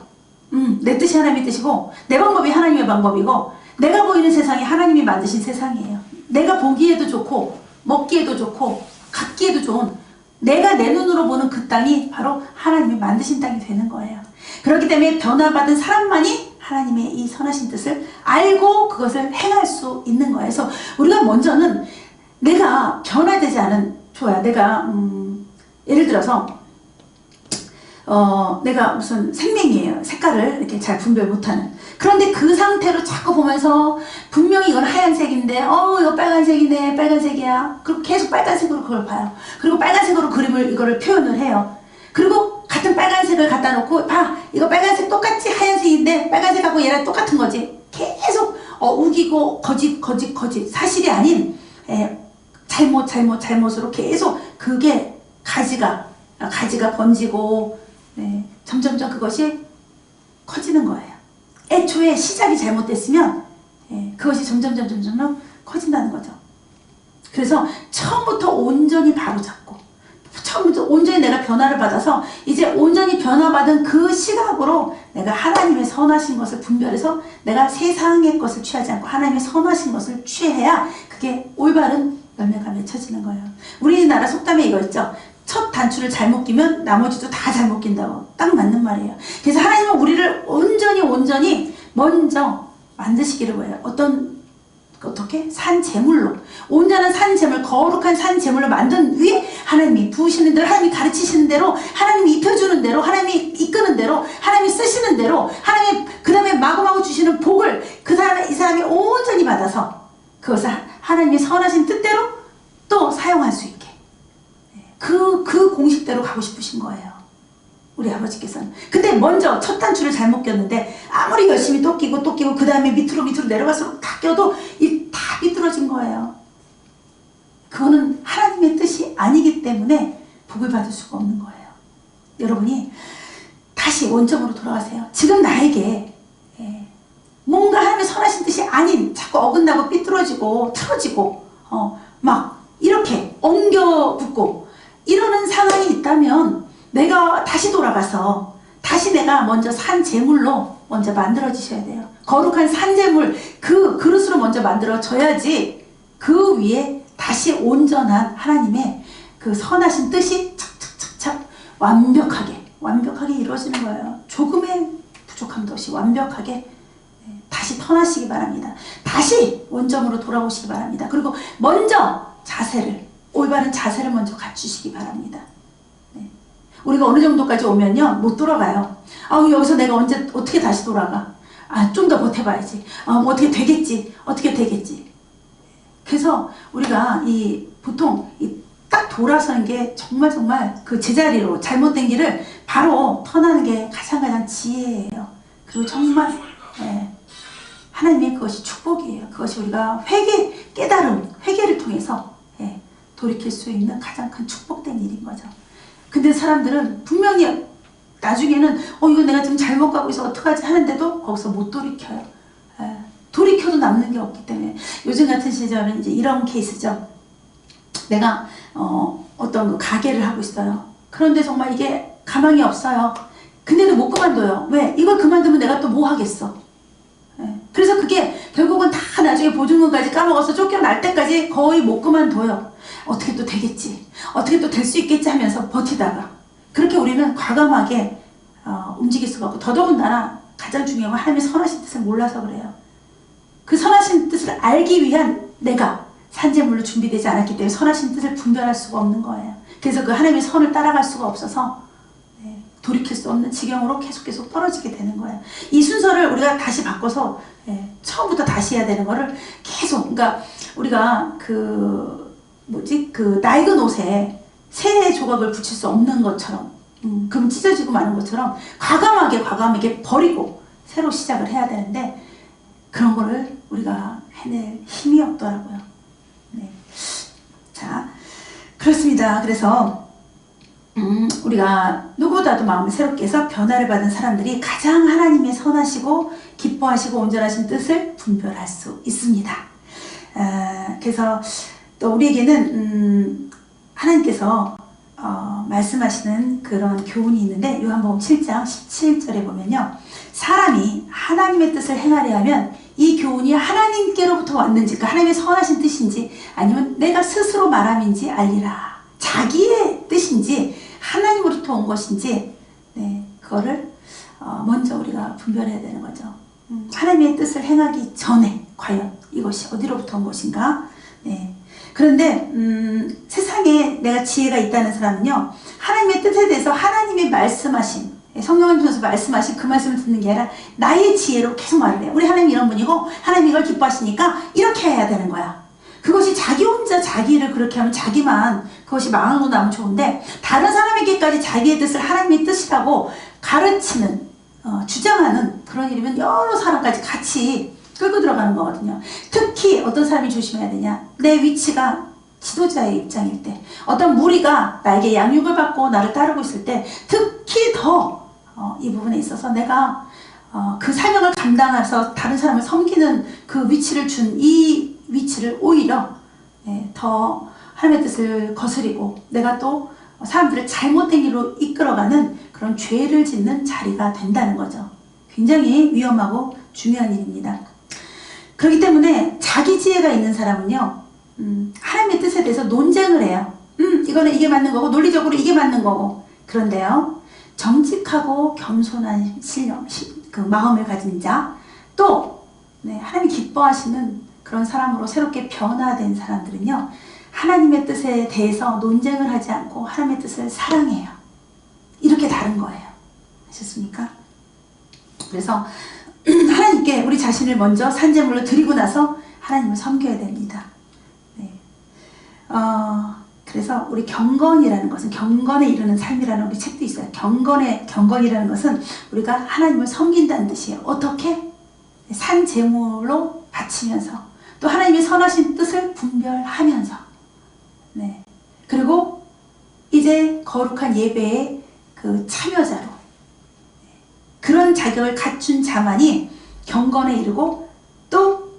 내 뜻이 하나님의 뜻이고 내 방법이 하나님의 방법이고 내가 보이는 세상이 하나님이 만드신 세상이에요. 내가 보기에도 좋고 먹기에도 좋고 갖기에도 좋은, 내가 내 눈으로 보는 그 땅이 바로 하나님이 만드신 땅이 되는 거예요. 그렇기 때문에 변화받은 사람만이 하나님의 이 선하신 뜻을 알고 그것을 행할 수 있는 거예요. 그래서 우리가 먼저는 내가 변화되지 않은, 내가 예를 들어서 내가 무슨 생명이에요. 색깔을 이렇게 잘 분별 못하는. 그런데 그 상태로 자꾸 보면서 분명히 이건 하얀색인데 이거 빨간색이네, 빨간색이야. 그리고 계속 빨간색으로 그걸 봐요. 그리고 빨간색으로 이거를 표현을 해요. 그리고 같은 빨간색을 갖다 놓고 이거 빨간색 똑같지? 하얀색인데 빨간색하고 얘랑 똑같은 거지. 계속 우기고 거짓 사실이 아닌 잘못으로 계속 그게 가지가 번지고 점점점 그것이 커지는 거예요. 애초에 시작이 잘못됐으면 그것이 점점 커진다는 거죠. 그래서 처음부터 온전히 바로잡고 처음부터 온전히 내가 변화를 받아서 이제 온전히 변화받은 그 시각으로 내가 하나님의 선하신 것을 분별해서 내가 세상의 것을 취하지 않고 하나님의 선하신 것을 취해야 그게 올바른 열매가 맺혀지는 거예요. 우리나라 속담에 이거 있죠. 첫 단추를 잘못 끼면 나머지도 다 잘못 낀다고. 딱 맞는 말이에요. 그래서 하나님은 우리를 온전히 먼저 만드시기를 원해요. 어떻게? 산재물로, 온전한 산재물, 거룩한 산재물로 만든 위에 하나님이 부으시는 대로, 하나님이 가르치시는 대로, 하나님이 입혀주는 대로, 하나님이 이끄는 대로, 하나님이 쓰시는 대로, 하나님이 그 다음에 마구마구 주시는 복을 이 사람이 온전히 받아서 그것을 하나님의 선하신 뜻대로 또 사용할 수 있게 그 공식대로 가고 싶으신 거예요. 우리 아버지께서는. 근데 먼저 첫 단추를 잘못 꼈는데 아무리 열심히 또 끼고 그 다음에 밑으로 내려갈수록 다 껴도 다 삐뚤어진 거예요. 그거는 하나님의 뜻이 아니기 때문에 복을 받을 수가 없는 거예요. 여러분이 다시 원점으로 돌아가세요. 지금 나에게 뭔가 하나님의 선하신 뜻이 아닌, 자꾸 어긋나고 삐뚤어지고 틀어지고 막 이렇게 엉겨 붙고 이러는 상황이 있다면 내가 다시 돌아가서 다시 내가 먼저 산재물로 먼저 만들어지셔야 돼요. 거룩한 산재물, 그 그릇으로 먼저 만들어져야지 그 위에 다시 온전한 하나님의 그 선하신 뜻이 착착착착 완벽하게 이루어지는 거예요. 조금의 부족함도 없이 완벽하게 다시 터나시기 바랍니다. 다시 원점으로 돌아오시기 바랍니다. 그리고 먼저 올바른 자세를 먼저 갖추시기 바랍니다. 우리가 어느 정도까지 오면요, 못 돌아가요. 여기서 내가 어떻게 다시 돌아가? 좀 더 버텨봐야지. 어떻게 되겠지. 그래서 우리가 보통 딱 돌아서는 게 정말 그 제자리로 잘못된 길을 바로 터나는 게 가장 지혜예요. 그리고 정말 하나님의 그것이 축복이에요. 그것이 우리가 깨달음, 회개를 통해서 돌이킬 수 있는 가장 큰 축복된 일인 거죠. 근데 사람들은 분명히 나중에는 이거 내가 지금 잘못 가고 있어 어떡하지 하는데도 거기서 못 돌이켜요. 돌이켜도 남는 게 없기 때문에 요즘 같은 시절은 이제 이런 케이스죠. 내가 어떤 그 가게를 하고 있어요. 그런데 정말 이게 가망이 없어요. 근데도 못 그만둬요. 왜? 이걸 그만두면 내가 또 뭐 하겠어. 그래서 그게 결국은 다 나중에 보증금까지 까먹어서 쫓겨날 때까지 거의 못 그만둬요. 어떻게 또 되겠지, 어떻게 또 될 수 있겠지 하면서 버티다가 그렇게 우리는 과감하게 움직일 수가 없고, 더더군다나 가장 중요한 건 하나님의 선하신 뜻을 몰라서 그래요. 그 선하신 뜻을 알기 위한 내가 산재물로 준비되지 않았기 때문에 선하신 뜻을 분별할 수가 없는 거예요. 그래서 그 하나님의 선을 따라갈 수가 없어서 돌이킬 수 없는 지경으로 계속 떨어지게 되는 거예요. 이 순서를 우리가 다시 바꿔서 처음부터 다시 해야 되는 거를 계속, 그러니까 우리가 그 낡은 옷에 새 조각을 붙일 수 없는 것처럼, 그럼 찢어지고 마는 것처럼 과감하게 버리고 새로 시작을 해야 되는데, 그런 거를 우리가 해낼 힘이 없더라고요. 자, 그렇습니다. 그래서 우리가 누구보다도 마음을 새롭게 해서 변화를 받은 사람들이 가장 하나님의 선하시고 기뻐하시고 온전하신 뜻을 분별할 수 있습니다. 그래서 또 우리에게는 하나님께서 말씀하시는 그런 교훈이 있는데, 요한복음 7장 17절에 보면요, 사람이 하나님의 뜻을 행하려 하면 이 교훈이 하나님께로부터 왔는지, 그러니까 하나님의 선하신 뜻인지 아니면 내가 스스로 말함인지 알리라. 자기의 뜻인지 하나님으로부터 온 것인지, 그거를 먼저 우리가 분별해야 되는 거죠. 하나님의 뜻을 행하기 전에 과연 이것이 어디로부터 온 것인가? 그런데 세상에 내가 지혜가 있다는 사람은요, 하나님의 뜻에 대해서 하나님의 말씀하신, 성경을 통해서 말씀하신 그 말씀을 듣는 게 아니라 나의 지혜로 계속 말을 해요. 우리 하나님 이런 분이고 하나님 이걸 기뻐하시니까 이렇게 해야 되는 거야. 그것이 자기 혼자 자기를 그렇게 하면 자기만 그것이 망하고 나면 좋은데, 다른 사람에게까지 자기의 뜻을 하나님의 뜻이라고 가르치는, 주장하는 그런 일이면 여러 사람까지 같이 끌고 들어가는 거거든요. 특히 어떤 사람이 조심해야 되냐, 내 위치가 지도자의 입장일 때, 어떤 무리가 나에게 양육을 받고 나를 따르고 있을 때, 특히 더 이 부분에 있어서 내가 그 사명을 감당해서 다른 사람을 섬기는 그 위치를 준 이 위치를 오히려 더 하나님의 뜻을 거스리고 내가 또 사람들을 잘못된 길로 이끌어가는 그런 죄를 짓는 자리가 된다는 거죠. 굉장히 위험하고 중요한 일입니다. 그렇기 때문에 자기 지혜가 있는 사람은요, 하나님의 뜻에 대해서 논쟁을 해요. 이거는 이게 맞는 거고 논리적으로 이게 맞는 거고. 그런데요, 정직하고 겸손한 그 마음을 가진 자, 또 하나님이 기뻐하시는 그런 사람으로 새롭게 변화된 사람들은요, 하나님의 뜻에 대해서 논쟁을 하지 않고 하나님의 뜻을 사랑해요. 이렇게 다른 거예요. 아셨습니까? 그래서 하나님께 우리 자신을 먼저 산제물로 드리고 나서 하나님을 섬겨야 됩니다. 그래서 우리 경건이라는 것은, 경건에 이르는 삶이라는 우리 책도 있어요. 경건이라는 것은 우리가 하나님을 섬긴다는 뜻이에요. 어떻게? 산제물로 바치면서, 또 하나님의 선하신 뜻을 분별하면서, 그리고 이제 거룩한 예배의 그 참여자로, 그런 자격을 갖춘 자만이 경건에 이르고 또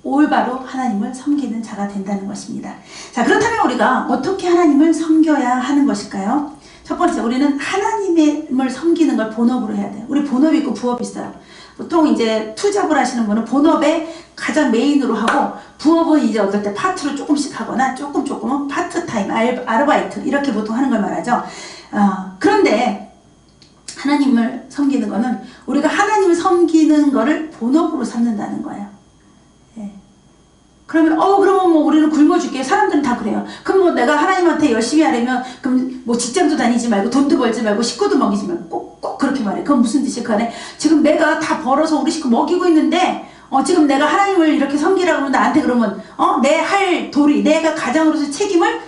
올바로 하나님을 섬기는 자가 된다는 것입니다. 자, 그렇다면 우리가 어떻게 하나님을 섬겨야 하는 것일까요? 첫 번째, 우리는 하나님을 섬기는 걸 본업으로 해야 돼요. 우리 본업이 있고 부업이 있어요. 보통 이제 투잡을 하시는 분은 본업에 가장 메인으로 하고, 부업은 이제 어떨 때 파트로 조금씩 하거나 조금은 파트타임, 아르바이트 이렇게 보통 하는 걸 말하죠. 그런데 하나님을 섬기는 거는 우리가 하나님을 섬기는 거를 본업으로 삼는다는 거예요. 그러면 그러면 뭐 우리는 굶어 죽게, 사람들은 다 그래요. 그럼 뭐 내가 하나님한테 열심히 하려면 그럼 뭐 직장도 다니지 말고 돈도 벌지 말고 식구도 먹이지 말고 꼭 그렇게 말해. 그건 무슨 뜻이야? 그 안에 지금 내가 다 벌어서 우리 식구 먹이고 있는데 지금 내가 하나님을 이렇게 섬기라고 하면 나한테 그러면 내 할 도리, 내가 가장으로서 책임을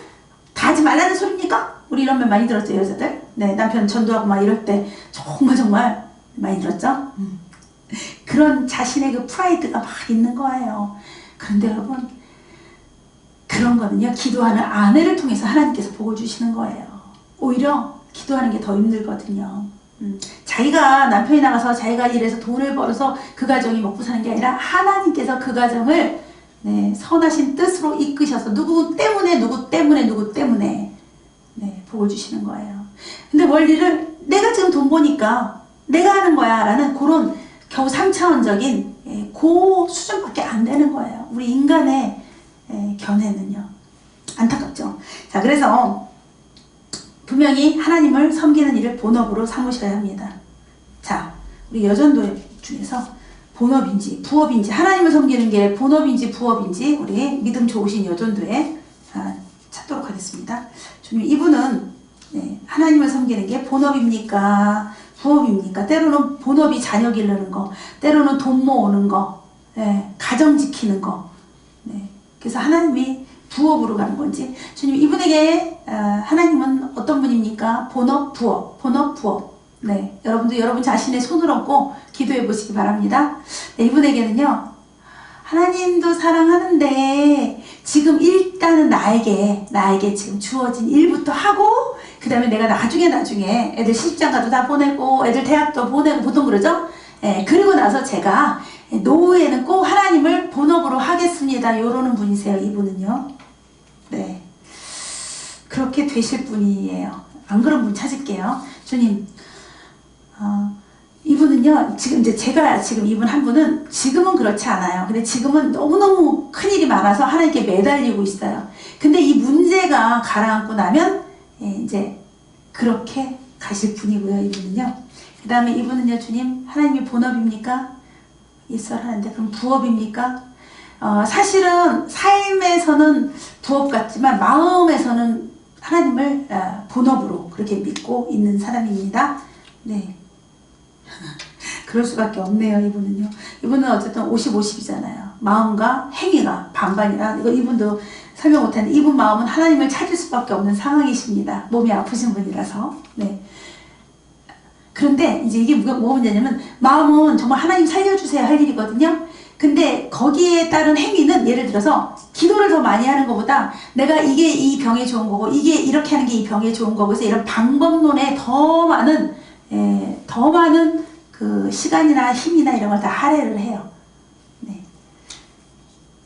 다하지 말라는 소리입니까? 우리 이런 말 많이 들었죠, 여자들. 남편 전도하고 막 이럴 때 정말 많이 들었죠. 그런 자신의 그 프라이드가 막 있는 거예요. 그런데 여러분, 그런 거는요, 기도하는 아내를 통해서 하나님께서 복을 주시는 거예요. 오히려 기도하는 게 더 힘들거든요. 자기가 남편이 나가서 자기가 일해서 돈을 벌어서 그 가정이 먹고 사는 게 아니라 하나님께서 그 가정을 선하신 뜻으로 이끄셔서 누구 때문에 복을 주시는 거예요. 근데 원리를 내가 지금 돈 버니까 내가 하는 거야 라는 그런 겨우 3차원적인 그 수준밖에 안 되는 거예요. 우리 인간의 견해는요. 안타깝죠. 자, 그래서 분명히 하나님을 섬기는 일을 본업으로 삼으셔야 합니다. 자, 우리 여전도 중에서 본업인지 부업인지, 하나님을 섬기는 게 본업인지 부업인지 우리 믿음 좋으신 여전도에 찾도록 하겠습니다. 주님, 이분은 하나님을 섬기는 게 본업입니까? 부업입니까? 때로는 본업이 자녀 기르는 거, 때로는 돈 모으는 거, 가정 지키는 거. 그래서 하나님이 부업으로 가는 건지, 주님, 이분에게 하나님은 어떤 분입니까? 본업, 부업, 본업, 부업. 여러분도 여러분 자신의 손을 얹고 기도해 보시기 바랍니다. 이분에게는요, 하나님도 사랑하는데 지금 일단은 나에게 지금 주어진 일부터 하고, 그 다음에 내가 나중에 애들 시집장가도 다 보내고 애들 대학도 보내고 보통 그러죠? 그리고 나서 제가 노후에는 꼭 하나님을 본업으로 하겠습니다. 요러는 분이세요. 이분은요. 그렇게 되실 분이에요. 안 그런 분 찾을게요. 주님, 이분은요, 지금 이제 제가 지금 이분 한 분은 지금은 그렇지 않아요. 근데 지금은 너무너무 큰일이 많아서 하나님께 매달리고 있어요. 근데 이 문제가 가라앉고 나면 이제 그렇게 가실 분이고요. 이분은요. 그 다음에 이분은요, 주님, 하나님이 본업입니까? 있어 하는데 그럼 부업입니까? 사실은 삶에서는 부업 같지만 마음에서는 하나님을 본업으로 그렇게 믿고 있는 사람입니다. 그럴 수밖에 없네요. 이분은요. 이분은 어쨌든 50-50이잖아요. 마음과 행위가 반반이라 이분도 설명 못하는데 이분 마음은 하나님을 찾을 수밖에 없는 상황이십니다. 몸이 아프신 분이라서. 그런데 이제 이게 뭐가 문제냐면 마음은 정말 하나님 살려주세요 할 일이거든요. 근데 거기에 따른 행위는 예를 들어서 기도를 더 많이 하는 것보다 내가 이게 이 병에 좋은 거고 이게 이렇게 하는 게 이 병에 좋은 거고 해서 이런 방법론에 더 많은 그 시간이나 힘이나 이런 걸 다 할애를 해요.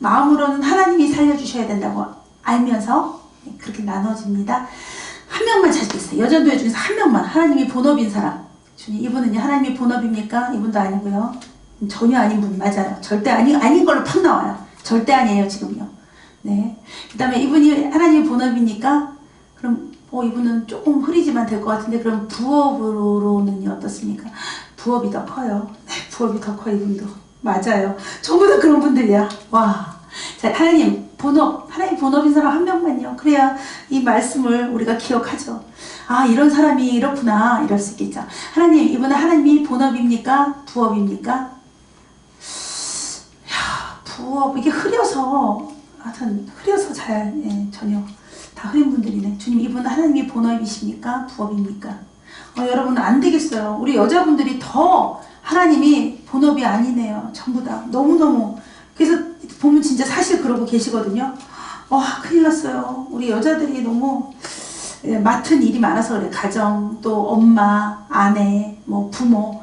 마음으로는 하나님이 살려주셔야 된다고 알면서 그렇게 나눠집니다. 한 명만 찾겠어요. 여전도회 중에서 한 명만 하나님이 본업인 사람. 주님, 이분은요 하나님이 본업입니까? 이분도 아니고요. 전혀 아닌 분 맞아요. 절대 아닌 걸로 팍 나와요. 절대 아니에요 지금요. 그 다음에 이분이 하나님이 본업입니까? 그럼 이분은 조금 흐리지만 될 것 같은데 그럼 부업으로는요 어떻습니까? 부업이 더 커요. 부업이 더 커 이분도. 맞아요. 전부 다 그런 분들이야. 와. 자, 하나님 본업인 사람 한 명만요. 그래야 이 말씀을 우리가 기억하죠. 아, 이런 사람이 이렇구나. 이럴 수 있겠죠. 하나님, 이번에 하나님이 본업입니까? 부업입니까? 부업, 이게 흐려서, 잘, 전혀 다 흐린 분들이네. 주님, 이분은 하나님이 본업이십니까? 부업입니까? 여러분, 안 되겠어요. 우리 여자분들이 더 하나님이 본업이 아니네요. 전부 다. 너무너무. 그래서 보면 진짜 사실 그러고 계시거든요. 큰일 났어요. 우리 여자들이 너무 맡은 일이 많아서 그래. 가정, 또 엄마, 아내, 뭐 부모,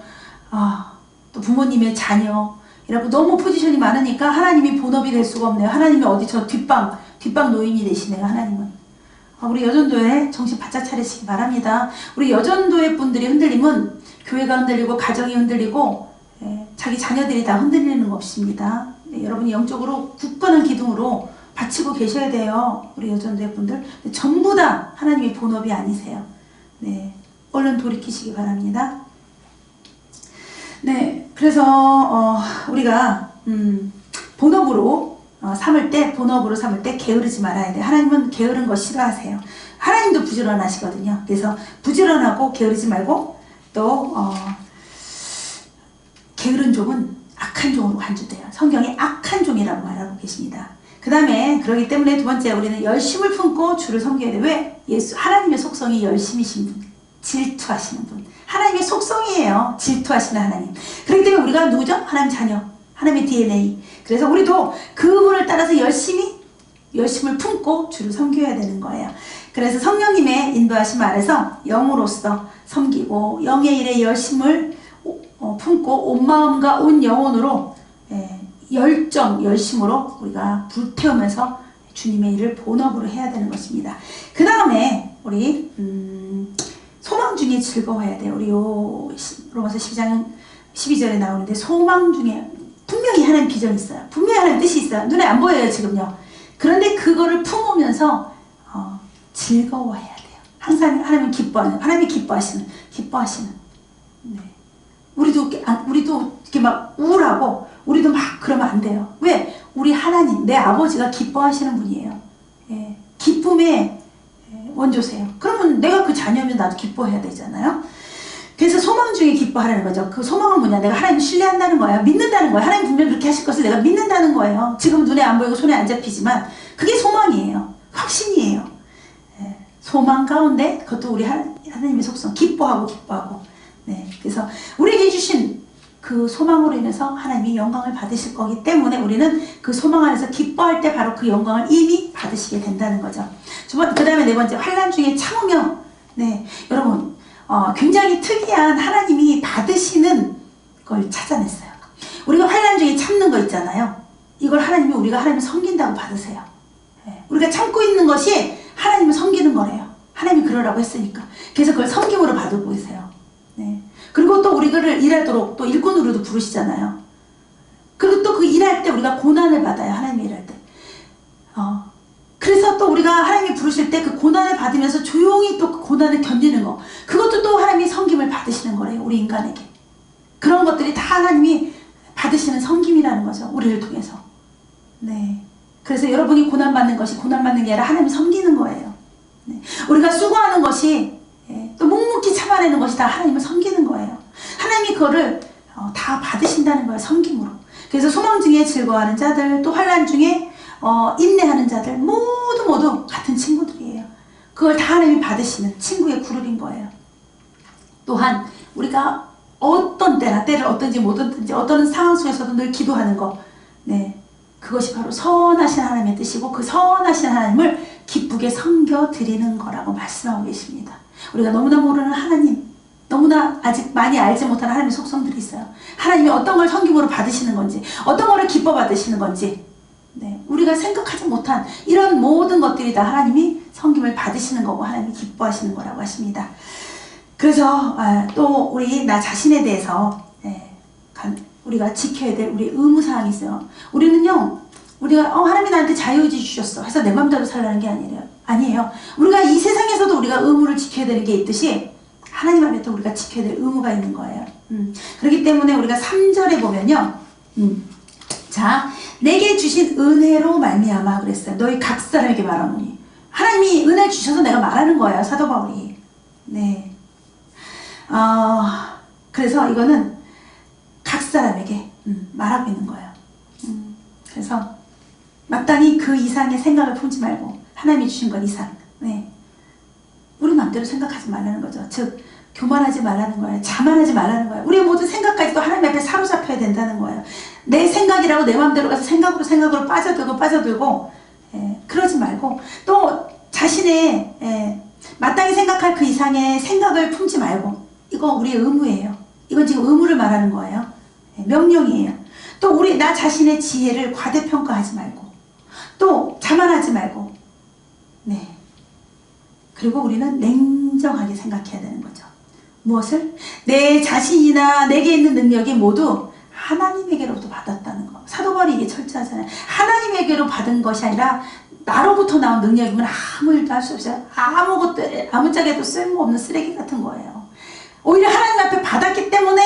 또 부모님의 자녀. 이라고 너무 포지션이 많으니까 하나님이 본업이 될 수가 없네요. 하나님이 어디 저 뒷방 노인이 되시네요. 하나님은. 우리 여전도에 정신 바짝 차리시기 바랍니다. 우리 여전도의 분들이 흔들리면 교회가 흔들리고 가정이 흔들리고 자기 자녀들이 다 흔들리는 것입니다. 여러분이 영적으로 굳건한 기둥으로 바치고 계셔야 돼요. 우리 여전도의 분들. 전부 다 하나님의 본업이 아니세요. 얼른 돌이키시기 바랍니다. 그래서 우리가 본업으로 삼을 때 게으르지 말아야 돼요. 하나님은 게으른 거 싫어하세요. 하나님도 부지런하시거든요. 그래서 부지런하고 게으르지 말고 또 게으른 종은 악한 종으로 간주돼요. 성경에 악한 종이라고 말하고 계십니다. 그 다음에 그러기 때문에 두 번째 우리는 열심을 품고 주를 섬겨야 돼요. 왜? 하나님의 속성이 열심이신 분. 질투하시는 분. 하나님의 속성이에요. 질투하시는 하나님. 그렇기 때문에 우리가 누구죠? 하나님 자녀. 하나님의 DNA. 그래서 우리도 그분을 따라서 열심을 품고 주를 섬겨야 되는 거예요. 그래서 성령님의 인도하심 아래서 영으로서 섬기고 영의 일에 열심을 품고 온 마음과 온 영혼으로 열심으로 우리가 불태우면서 주님의 일을 본업으로 해야 되는 것입니다. 그 다음에 우리 소망 중에 즐거워야 돼요. 우리 로마서 12장 12절에 나오는데 소망 중에 분명히 하나님 비전이 있어요. 분명히 하나님 뜻이 있어요. 눈에 안 보여요 지금요. 그런데 그거를 품으면서 즐거워해야 돼요. 항상 하나님 기뻐하는, 하나님이 기뻐하시는. 네. 우리도 이렇게 막 우울하고 우리도 막 그러면 안 돼요. 왜? 우리 하나님, 내 아버지가 기뻐하시는 분이에요. 예. 기쁨의 원조세요. 그러면 내가 그 자녀면 나도 기뻐해야 되잖아요. 그래서 소망 중에 기뻐하라는 거죠. 그 소망은 뭐냐? 내가 하나님 신뢰한다는 거예요. 믿는다는 거예요. 하나님 분명 그렇게 하실 것을 내가 믿는다는 거예요. 지금 눈에 안 보이고 손에 안 잡히지만 그게 소망이에요. 확신이에요. 예. 소망 가운데 그것도 우리 하나님의 속성 기뻐하고 네. 그래서 우리에게 주신 그 소망으로 인해서 하나님이 영광을 받으실 거기 때문에 우리는 그 소망 안에서 기뻐할 때 바로 그 영광을 이미 받으시게 된다는 거죠. 그 다음에 네 번째, 환난 중에 참으며. 네, 여러분 굉장히 특이한 하나님이 받으시는 걸 찾아냈어요. 우리가 환난 중에 참는 거 있잖아요. 이걸 우리가 하나님을 섬긴다고 받으세요. 네, 우리가 참고 있는 것이 하나님을 섬기는 거래요. 하나님이 그러라고 했으니까. 그래서 그걸 섬김으로 받고 계세요. 네. 그리고 또 우리를 일하도록 또 일꾼으로도 부르시잖아요. 그리고 또 그 일할 때 우리가 고난을 받아요. 하나님이 일할 때. 그래서 또 우리가 하나님이 부르실 때 그 고난을 받으면서 조용히 또 그 고난을 견디는 거. 그것도 또 하나님이 섬김을 받으시는 거래요. 우리 인간에게. 그런 것들이 다 하나님이 받으시는 섬김이라는 거죠. 우리를 통해서. 네. 그래서 여러분이 고난받는 것이 고난받는 게 아니라 하나님을 섬기는 거예요. 네. 우리가 수고하는 것이 또 묵묵히 참아내는 것이 다 하나님을 섬기는 거예요. 하나님이 그거를 다 받으신다는 거예요. 섬김으로. 그래서 소망 중에 즐거워하는 자들, 또 환난 중에 인내하는 자들 모두 같은 친구들이에요. 그걸 다 하나님이 받으시는 친구의 그룹인 거예요. 또한 우리가 어떤 때를 어떤지 뭐든지 어떤 상황 속에서도 늘 기도하는 거, 네, 그것이 바로 선하신 하나님의 뜻이고 그 선하신 하나님을 기쁘게 섬겨드리는 거라고 말씀하고 계십니다. 우리가 너무나 모르는 하나님, 너무나 아직 많이 알지 못하는 하나님의 속성들이 있어요. 하나님이 어떤 걸 섬김으로 받으시는 건지, 어떤 거를 기뻐 받으시는 건지, 네, 우리가 생각하지 못한 이런 모든 것들이 다 하나님이 섬김을 받으시는 거고 하나님이 기뻐하시는 거라고 하십니다. 그래서 또 우리 나 자신에 대해서 우리가 지켜야 될 우리 의무사항이 있어요. 우리는요, 우리가 하나님이 나한테 자유의지 주셨어 해서 내 맘대로 살라는 게 아니에요. 우리가 이 세상에서도 우리가 의무를 지켜야 되는 게 있듯이 하나님 앞에 또 우리가 지켜야 될 의무가 있는 거예요. 그렇기 때문에 우리가 3절에 보면요, 자, 내게 주신 은혜로 말미암아 그랬어요. 너희 각 사람에게 말하노니. 하나님이 은혜 주셔서 내가 말하는 거예요. 사도 바울이. 네. 그래서 이거는 각 사람에게 말하고 있는 거예요. 그래서 마땅히 그 이상의 생각을 품지 말고 하나님이 주신 것 이상, 네, 우리 마음대로 생각하지 말라는 거죠. 즉 교만하지 말라는 거예요. 자만하지 말라는 거예요. 우리의 모든 생각까지도 하나님 앞에 사로잡혀야 된다는 거예요. 내 생각이라고 내 마음대로 가서 생각으로 빠져들고 그러지 말고 또 자신의 마땅히 생각할 그 이상의 생각을 품지 말고, 이거 우리의 의무예요. 이건 지금 의무를 말하는 거예요. 명령이에요. 또 나 자신의 지혜를 과대평가하지 말고, 또 자만하지 말고, 네. 그리고 우리는 냉정하게 생각해야 되는 거죠. 무엇을? 내 자신이나 내게 있는 능력이 모두 하나님에게로부터 받았다는 거. 사도 바울이 이게 철저하잖아요. 하나님에게로 받은 것이 아니라 나로부터 나온 능력이면 아무 일도 할 수 없어요. 아무짝에도 쓸모없는 쓰레기 같은 거예요. 오히려 하나님 앞에 받았기 때문에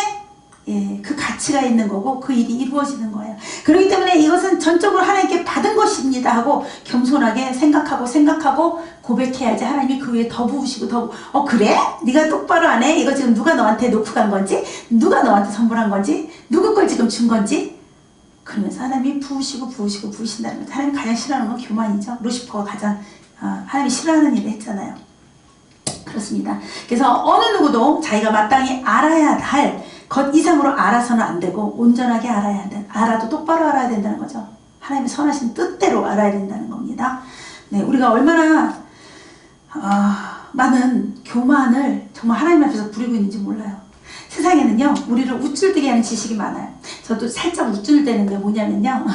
그 가치가 있는 거고 그 일이 이루어지는 거예요. 그렇기 때문에 이것은 전적으로 하나님께 받은 것입니다 하고 겸손하게 생각하고 고백해야지 하나님이 그 위에 더 부으시고 그래? 네가 똑바로 안 해? 이거 지금 누가 너한테 놓고 간 건지? 누가 너한테 선물한 건지? 누구 걸 지금 준 건지? 그러면서 하나님이 부으신다는 거죠. 하나님 가장 싫어하는 건 교만이죠. 루시퍼가 가장 하나님이 싫어하는 일을 했잖아요. 그렇습니다. 그래서 어느 누구도 자기가 마땅히 알아야 할 것 이상으로 알아서는 안 되고 온전하게 알아야 한다. 알아도 똑바로 알아야 된다는 거죠. 하나님의 선하신 뜻대로 알아야 된다는 겁니다. 네, 우리가 얼마나 많은 교만을 정말 하나님 앞에서 부리고 있는지 몰라요. 세상에는요, 우리를 우쭐대게 하는 지식이 많아요. 저도 살짝 우쭐대는 게 뭐냐면요.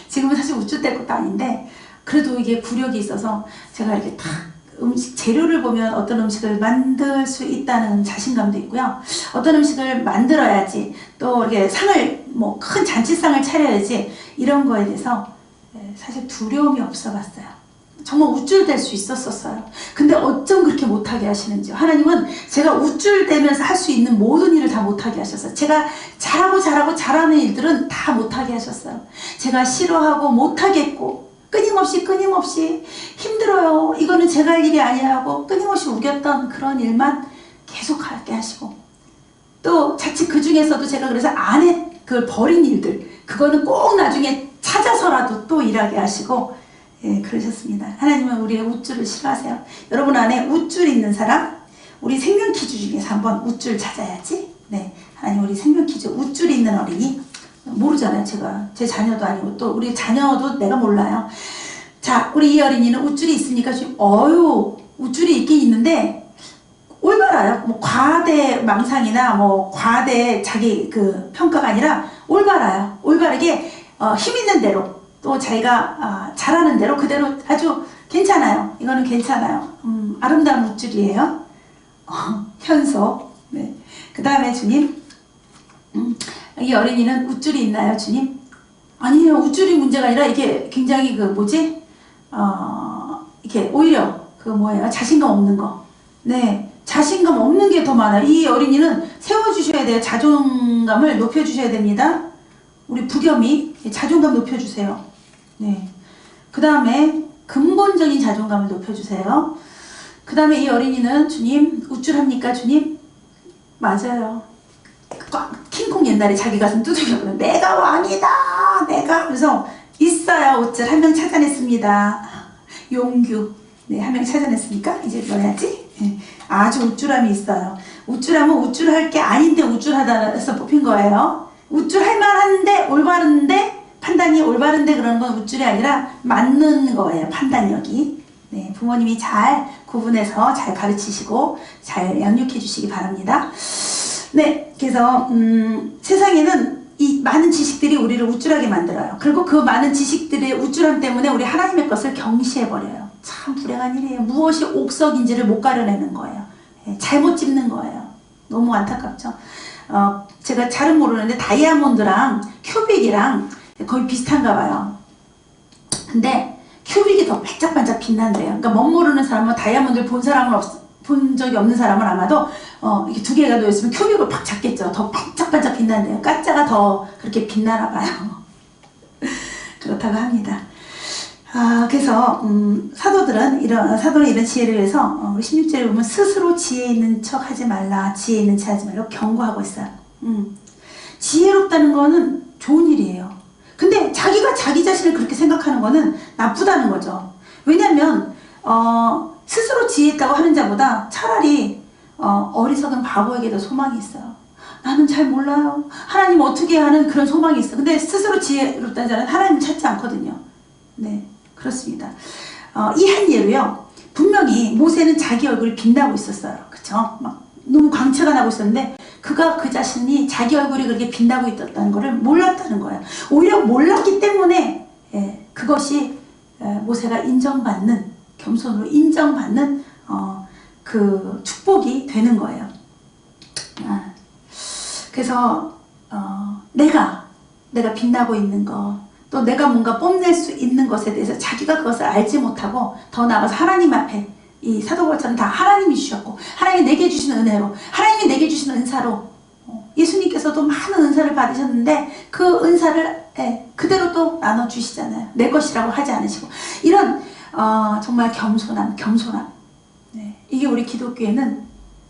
지금은 사실 우쭐댈 것도 아닌데, 그래도 이게 구력이 있어서 제가 이렇게 딱 음식 재료를 보면 어떤 음식을 만들 수 있다는 자신감도 있고요. 어떤 음식을 만들어야지, 또 이렇게 상을, 뭐 큰 잔치상을 차려야지, 이런 거에 대해서 사실 두려움이 없어 봤어요. 정말 우쭐댈 수 있었어요. 근데 어쩜 그렇게 못하게 하시는지. 하나님은 제가 우쭐대면서 할 수 있는 모든 일을 다 못하게 하셨어요. 제가 잘하는 일들은 다 못하게 하셨어요. 제가 싫어하고 못하겠고 끊임없이 힘들어요. 이거는 제가 할 일이 아니야 하고 끊임없이 우겼던 그런 일만 계속하게 하시고, 또 자칫 그 중에서도 제가 그래서 그걸 버린 일들, 그거는 꼭 나중에 찾아서라도 또 일하게 하시고, 예, 그러셨습니다. 하나님은 우리의 우쭐을 싫어하세요. 여러분 안에 우쭐 있는 사람, 우리 생명 퀴즈 중에서 한번 우쭐 찾아야지. 네, 하나님 우리 생명 퀴즈 우쭐 있는 어린이 모르잖아요. 제가 제 자녀도 아니고 또 우리 자녀도 내가 몰라요. 자, 우리 이 어린이는 우쭐이 있습니까? 지금 우쭐이 있긴 있는데 올바라요. 뭐 과대 망상이나 뭐 과대 자기 그 평가가 아니라 올바라요. 올바르게 힘 있는 대로, 또 자기가 잘하는 대로 그대로 아주 괜찮아요. 이거는 괜찮아요. 아름다운 우쭐이에요. 현소. 네. 그 다음에 주님, 이 어린이는 우쭐이 있나요, 주님? 아니에요. 우쭐이 문제가 아니라 이게 굉장히 이게 오히려 자신감 없는 거. 네. 자신감 없는 게 더 많아요. 이 어린이는 세워주셔야 돼요. 자존감을 높여주셔야 됩니다. 우리 부겸이 자존감 높여주세요. 네. 그 다음에 근본적인 자존감을 높여주세요. 그 다음에 이 어린이는 주님 우쭐합니까 주님? 맞아요. 킹콩 옛날에 자기 가슴 두들겨보면 내가 왕이다 내가, 그래서 있어요. 우쭐 한 명 찾아냈습니다. 용규. 네, 한 명 찾아냈으니까 이제 넣어야지. 네. 아주 우쭐함이 있어요. 우쭐함은 우쭐할 게 아닌데 우쭐하다 해서 뽑힌 거예요. 우쭐할 만한데 올바른데 판단이 올바른데 그러는 건 우쭐이 아니라 맞는 거예요. 판단력이. 네, 부모님이 잘 구분해서 잘 가르치시고 잘 양육해 주시기 바랍니다. 네, 그래서 세상에는 이 많은 지식들이 우리를 우쭐하게 만들어요. 그리고 그 많은 지식들의 우쭐함 때문에 우리 하나님의 것을 경시해버려요. 참 불행한 일이에요. 무엇이 옥석인지를 못 가려내는 거예요. 잘못 짚는 거예요. 너무 안타깝죠. 제가 잘은 모르는데 다이아몬드랑 큐빅이랑 거의 비슷한가 봐요. 근데 큐빅이 더 반짝반짝 빛난대요. 그러니까 멋모르는 사람은 다이아몬드를 본 적이 없는 사람은 아마도 이렇게 두 개가 놓여있으면 큐빅을 팍 잡겠죠. 더 반짝반짝 빛난대요. 가짜가 더 그렇게 빛나나 봐요. 그렇다고 합니다. 그래서 사도는 이런 지혜를 위해서 우리 16절에 보면 스스로 지혜 있는 척 하지 말라, 지혜 있는 척 하지 말라고 경고하고 있어요. 지혜롭다는 거는 좋은 일이에요. 근데 자기가 자기 자신을 그렇게 생각하는 거는 나쁘다는 거죠. 왜냐면 스스로 지혜있다고 하는 자보다 차라리 어리석은 바보에게도 소망이 있어요. 나는 잘 몰라요. 하나님 어떻게 하는 그런 소망이 있어요. 근데 스스로 지혜롭다는 자는 하나님 찾지 않거든요. 네, 그렇습니다. 이 한 예로요. 분명히 모세는 자기 얼굴이 빛나고 있었어요. 그쵸? 막 너무 광채가 나고 있었는데 그가 그 자신이 자기 얼굴이 그렇게 빛나고 있었다는 것을 몰랐다는 거예요. 오히려 몰랐기 때문에 그것이 모세가 인정받는, 겸손으로 인정받는 그 축복이 되는 거예요. 그래서 내가 빛나고 있는 것, 또 내가 뭔가 뽐낼 수 있는 것에 대해서 자기가 그것을 알지 못하고 더 나아가서 하나님 앞에 이 사도바울처럼 다 하나님이 주셨고 하나님이 내게 주시는 은혜로, 하나님이 내게 주시는 은사로, 예수님께서도 많은 은사를 받으셨는데 그 은사를 그대로 또 나눠주시잖아요. 내 것이라고 하지 않으시고, 이런 정말 겸손함. 네. 이게 우리 기독교에는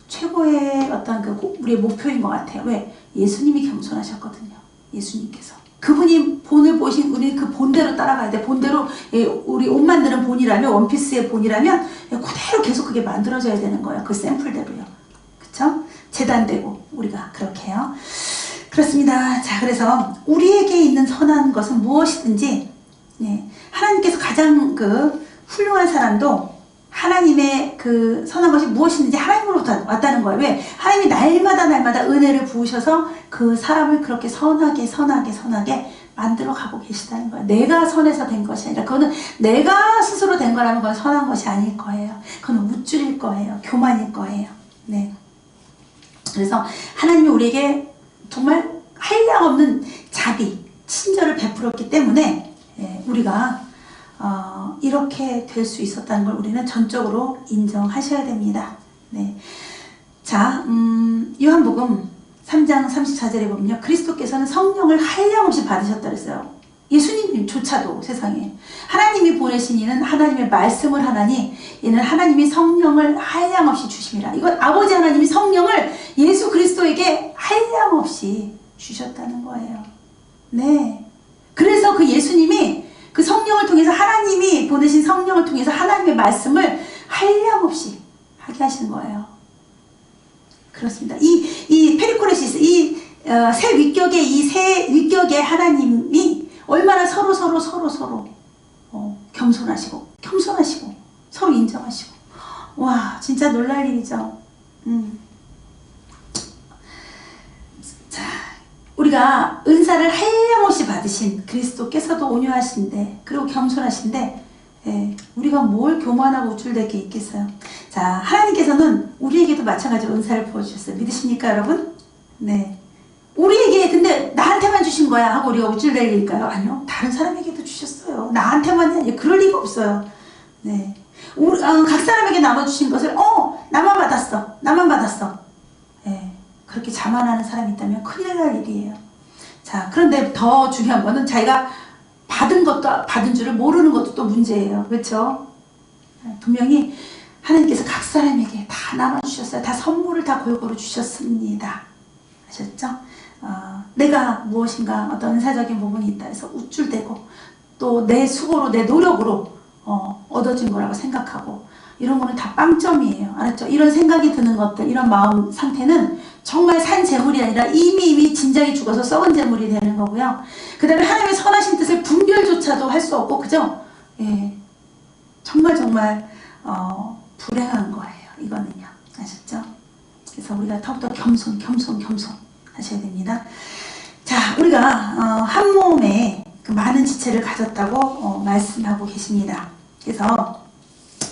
최고의 어떤 우리의 목표인 것 같아요. 왜? 예수님이 겸손하셨거든요. 예수님께서. 그분이 본을 보신 우리 그 본대로 따라가야 돼. 본대로 우리 옷 만드는 본이라면, 원피스의 본이라면 그대로 계속 그게 만들어져야 되는 거예요. 그 샘플대로요. 그쵸? 재단되고 우리가 그렇게 해요. 그렇습니다. 자, 그래서 우리에게 있는 선한 것은 무엇이든지, 네, 하나님께서 가장 그 훌륭한 사람도 하나님의 그 선한 것이 무엇이든지 하나님으로부터 왔다는 거예요. 왜? 하나님이 날마다 은혜를 부으셔서 그 사람을 그렇게 선하게 만들어 가고 계시다는 거예요. 내가 선해서 된 것이 아니라, 그거는 내가 스스로 된 거라면 그건 선한 것이 아닐 거예요. 그건 우쭐일 거예요. 교만일 거예요. 네. 그래서 하나님이 우리에게 정말 한량없는 자비, 친절을 베풀었기 때문에, 예, 우리가 이렇게 될 수 있었다는 걸 우리는 전적으로 인정하셔야 됩니다. 네. 자, 요한복음 3장 34절에 보면요, 그리스도께서는 성령을 한량없이 받으셨다 그랬어요. 예수님조차도 세상에 하나님이 보내신 이는 하나님의 말씀을 하나니 이는 하나님이 성령을 한량없이 주심이라. 이건 아버지 하나님이 성령을 예수 그리스도에게 한량없이 주셨다는 거예요. 네. 그래서 그 예수님이 그 성령을 통해서, 하나님이 보내신 성령을 통해서 하나님의 말씀을 한량없이 하게 하신 거예요. 그렇습니다. 이 페리코레시스, 새 위격의 새 위격의 하나님이 얼마나 서로 겸손하시고 서로 인정하시고, 와, 진짜 놀랄 일이죠. 자, 우리가 은사를 한량없이 받으신 그리스도께서도 온유하신데, 그리고 겸손하신데, 예, 우리가 뭘 교만하고 우쭐댈 게 있겠어요. 자, 하나님께서는 우리에게도 마찬가지로 은사를 부어주셨어요. 믿으십니까, 여러분? 네. 우리에게, 근데 나한테만 주신 거야 하고 우리가 우쭐댈 일일까요? 아니요. 다른 사람에게도 주셨어요. 나한테만이 아니에요. 그럴 리가 없어요. 네. 각 사람에게 나눠주신 것을, 나만 받았어. 예, 그렇게 자만하는 사람이 있다면 큰일 날 일이에요. 자, 그런데 더 중요한 거는 자기가 받은 줄을 모르는 것도 또 문제예요. 그렇죠? 분명히 하나님께서 각 사람에게 다 나눠주셨어요. 다 선물을 다 골고루 주셨습니다. 아셨죠? 내가 무엇인가 어떤 은사적인 부분이 있다 해서 우쭐대고, 또 내 수고로, 내 노력으로 얻어진 거라고 생각하고, 이런 거는 다 빵점이에요. 알았죠? 이런 생각이 드는 것들, 이런 마음 상태는 정말 산 재물이 아니라 이미 진작에 죽어서 썩은 재물이 되는 거고요. 그 다음에 하나님의 선하신 뜻을 분별조차도 할 수 없고, 그죠? 예, 정말 불행한 거예요. 이거는요. 아셨죠? 그래서 우리가 더욱더 겸손 하셔야 됩니다. 자, 우리가 한 몸에 그 많은 지체를 가졌다고 말씀하고 계십니다. 그래서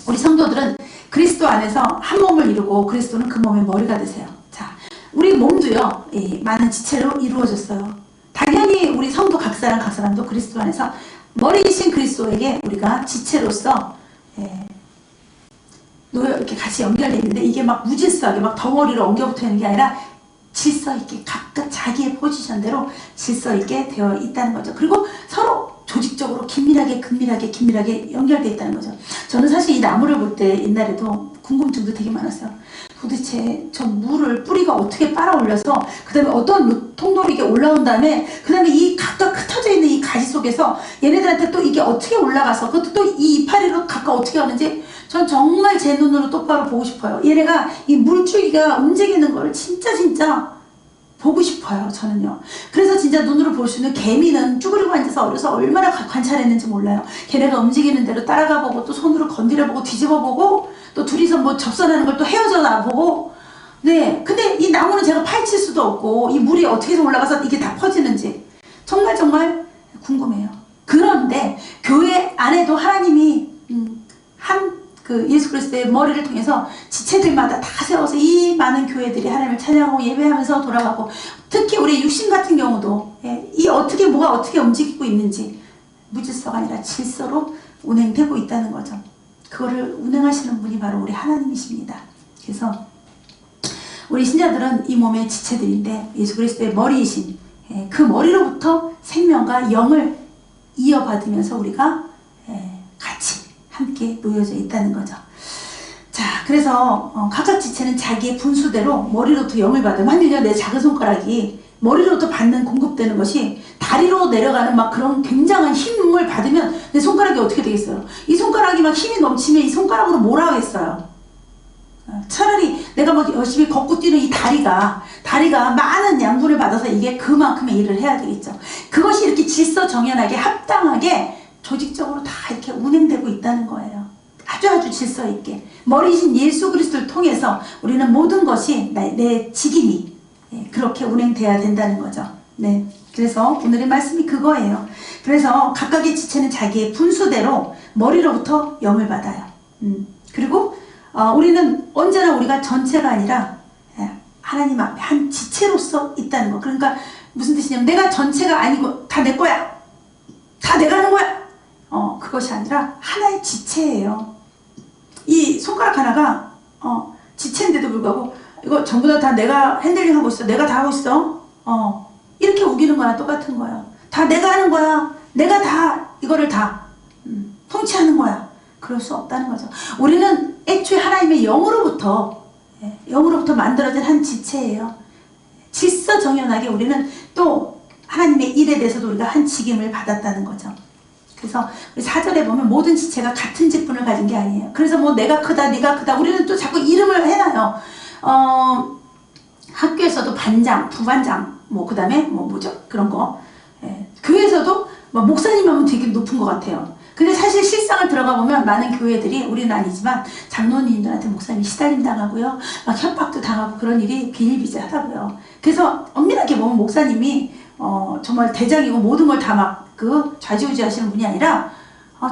우리 성도들은 그리스도 안에서 한 몸을 이루고 그리스도는 그 몸의 머리가 되세요. 자, 우리 몸도요, 많은 지체로 이루어졌어요. 당연히 우리 성도 각 사람도 그리스도 안에서 머리이신 그리스도에게 우리가 지체로서 이렇게 같이 연결되어 있는데, 이게 막 무질서하게 막 덩어리로 엉겨붙어 있는 게 아니라 질서 있게 각각 자기의 포지션대로 질서 있게 되어 있다는 거죠. 그리고 서로 조직적으로 긴밀하게 연결되어 있다는 거죠. 저는 사실 이 나무를 볼 때 옛날에도 궁금증도 되게 많았어요. 도대체 저 물을 뿌리가 어떻게 빨아 올려서, 그 다음에 어떤 통로로 이게 올라온 다음에, 그 다음에 이 각각 흩어져 있는 이 가지 속에서 얘네들한테 또 이게 어떻게 올라가서, 그것도 또 이 이파리로 각각 어떻게 가는지 전 정말 제 눈으로 똑바로 보고 싶어요. 얘네가 이 물줄기가 움직이는 거를 진짜 보고 싶어요. 저는요. 그래서 진짜 눈으로 볼 수 있는, 개미는 쭈그리고 앉아서 어려서 얼마나 관찰했는지 몰라요. 걔네가 움직이는 대로 따라가 보고, 또 손으로 건드려 보고, 뒤집어 보고, 또 둘이서 뭐 접선하는 걸 또 헤어져 놔보고. 네. 근데 이 나무는 제가 파헤칠 수도 없고, 이 물이 어떻게 해서 올라가서 이게 다 퍼지는지 정말 궁금해요. 그런데 교회 안에도 하나님이 그 예수 그리스도의 머리를 통해서 지체들마다 다 세워서 이 많은 교회들이 하나님을 찬양하고 예배하면서 돌아가고, 특히 우리 육신 같은 경우도 뭐가 어떻게 움직이고 있는지 무질서가 아니라 질서로 운행되고 있다는 거죠. 그거를 운행하시는 분이 바로 우리 하나님이십니다. 그래서 우리 신자들은 이 몸의 지체들인데, 예수 그리스도의 머리이신 그 머리로부터 생명과 영을 이어받으면서 우리가 같이 함께 놓여져 있다는 거죠. 자, 그래서 각각 지체는 자기의 분수대로 머리로부터 영을 받으면, 만일요 내 작은 손가락이 머리로부터 받는 공급되는 것이 다리로 내려가는 막 그런 굉장한 힘을 받으면 내 손가락이 어떻게 되겠어요? 이 손가락이 막 힘이 넘치면 이 손가락으로 뭐라 하겠어요? 차라리 내가 뭐 열심히 걷고 뛰는 이 다리가 많은 양분을 받아서 이게 그만큼의 일을 해야 되겠죠. 그것이 이렇게 질서정연하게 합당하게 조직적으로 다 이렇게 운행되고 있다는 거예요. 아주 질서 있게 머리신 예수 그리스도를 통해서 우리는 모든 것이 내 직임이 그렇게 운행돼야 된다는 거죠. 네, 그래서 오늘의 말씀이 그거예요. 그래서 각각의 지체는 자기의 분수대로 머리로부터 영을 받아요. 그리고 우리는 언제나 우리가 전체가 아니라 하나님 앞에 한 지체로서 있다는 거. 그러니까 무슨 뜻이냐면 내가 전체가 아니고 다 내 거야, 다 내가 하는 거야, 그것이 아니라 하나의 지체예요. 이 손가락 하나가 지체인데도 불구하고 이거 전부 다 내가 핸들링 하고 있어, 내가 다 하고 있어, 이렇게 우기는 거랑 똑같은 거예요. 다 내가 하는 거야, 내가 다 이거를 다 통치하는 거야. 그럴 수 없다는 거죠. 우리는 애초에 하나님의 영으로부터 만들어진 한 지체예요. 질서정연하게 우리는 또 하나님의 일에 대해서도 우리가 한 직임을 받았다는 거죠. 그래서 우리 4절에 보면 모든 지체가 같은 직분을 가진 게 아니에요. 그래서 뭐 내가 크다, 네가 크다, 우리는 또 자꾸 이름을 해놔요. 학교에서도 반장, 부반장, 뭐 그 다음에 뭐죠 그런 거. 교회에서도 뭐 목사님 하면 되게 높은 것 같아요. 근데 사실 실상을 들어가 보면 많은 교회들이, 우리는 아니지만 장로님들한테 목사님이 시달림 당하고요, 막 협박도 당하고 그런 일이 비일비재하다고요. 그래서 엄밀하게 보면 목사님이 정말 대장이고 모든 걸 다 막 좌지우지 하시는 분이 아니라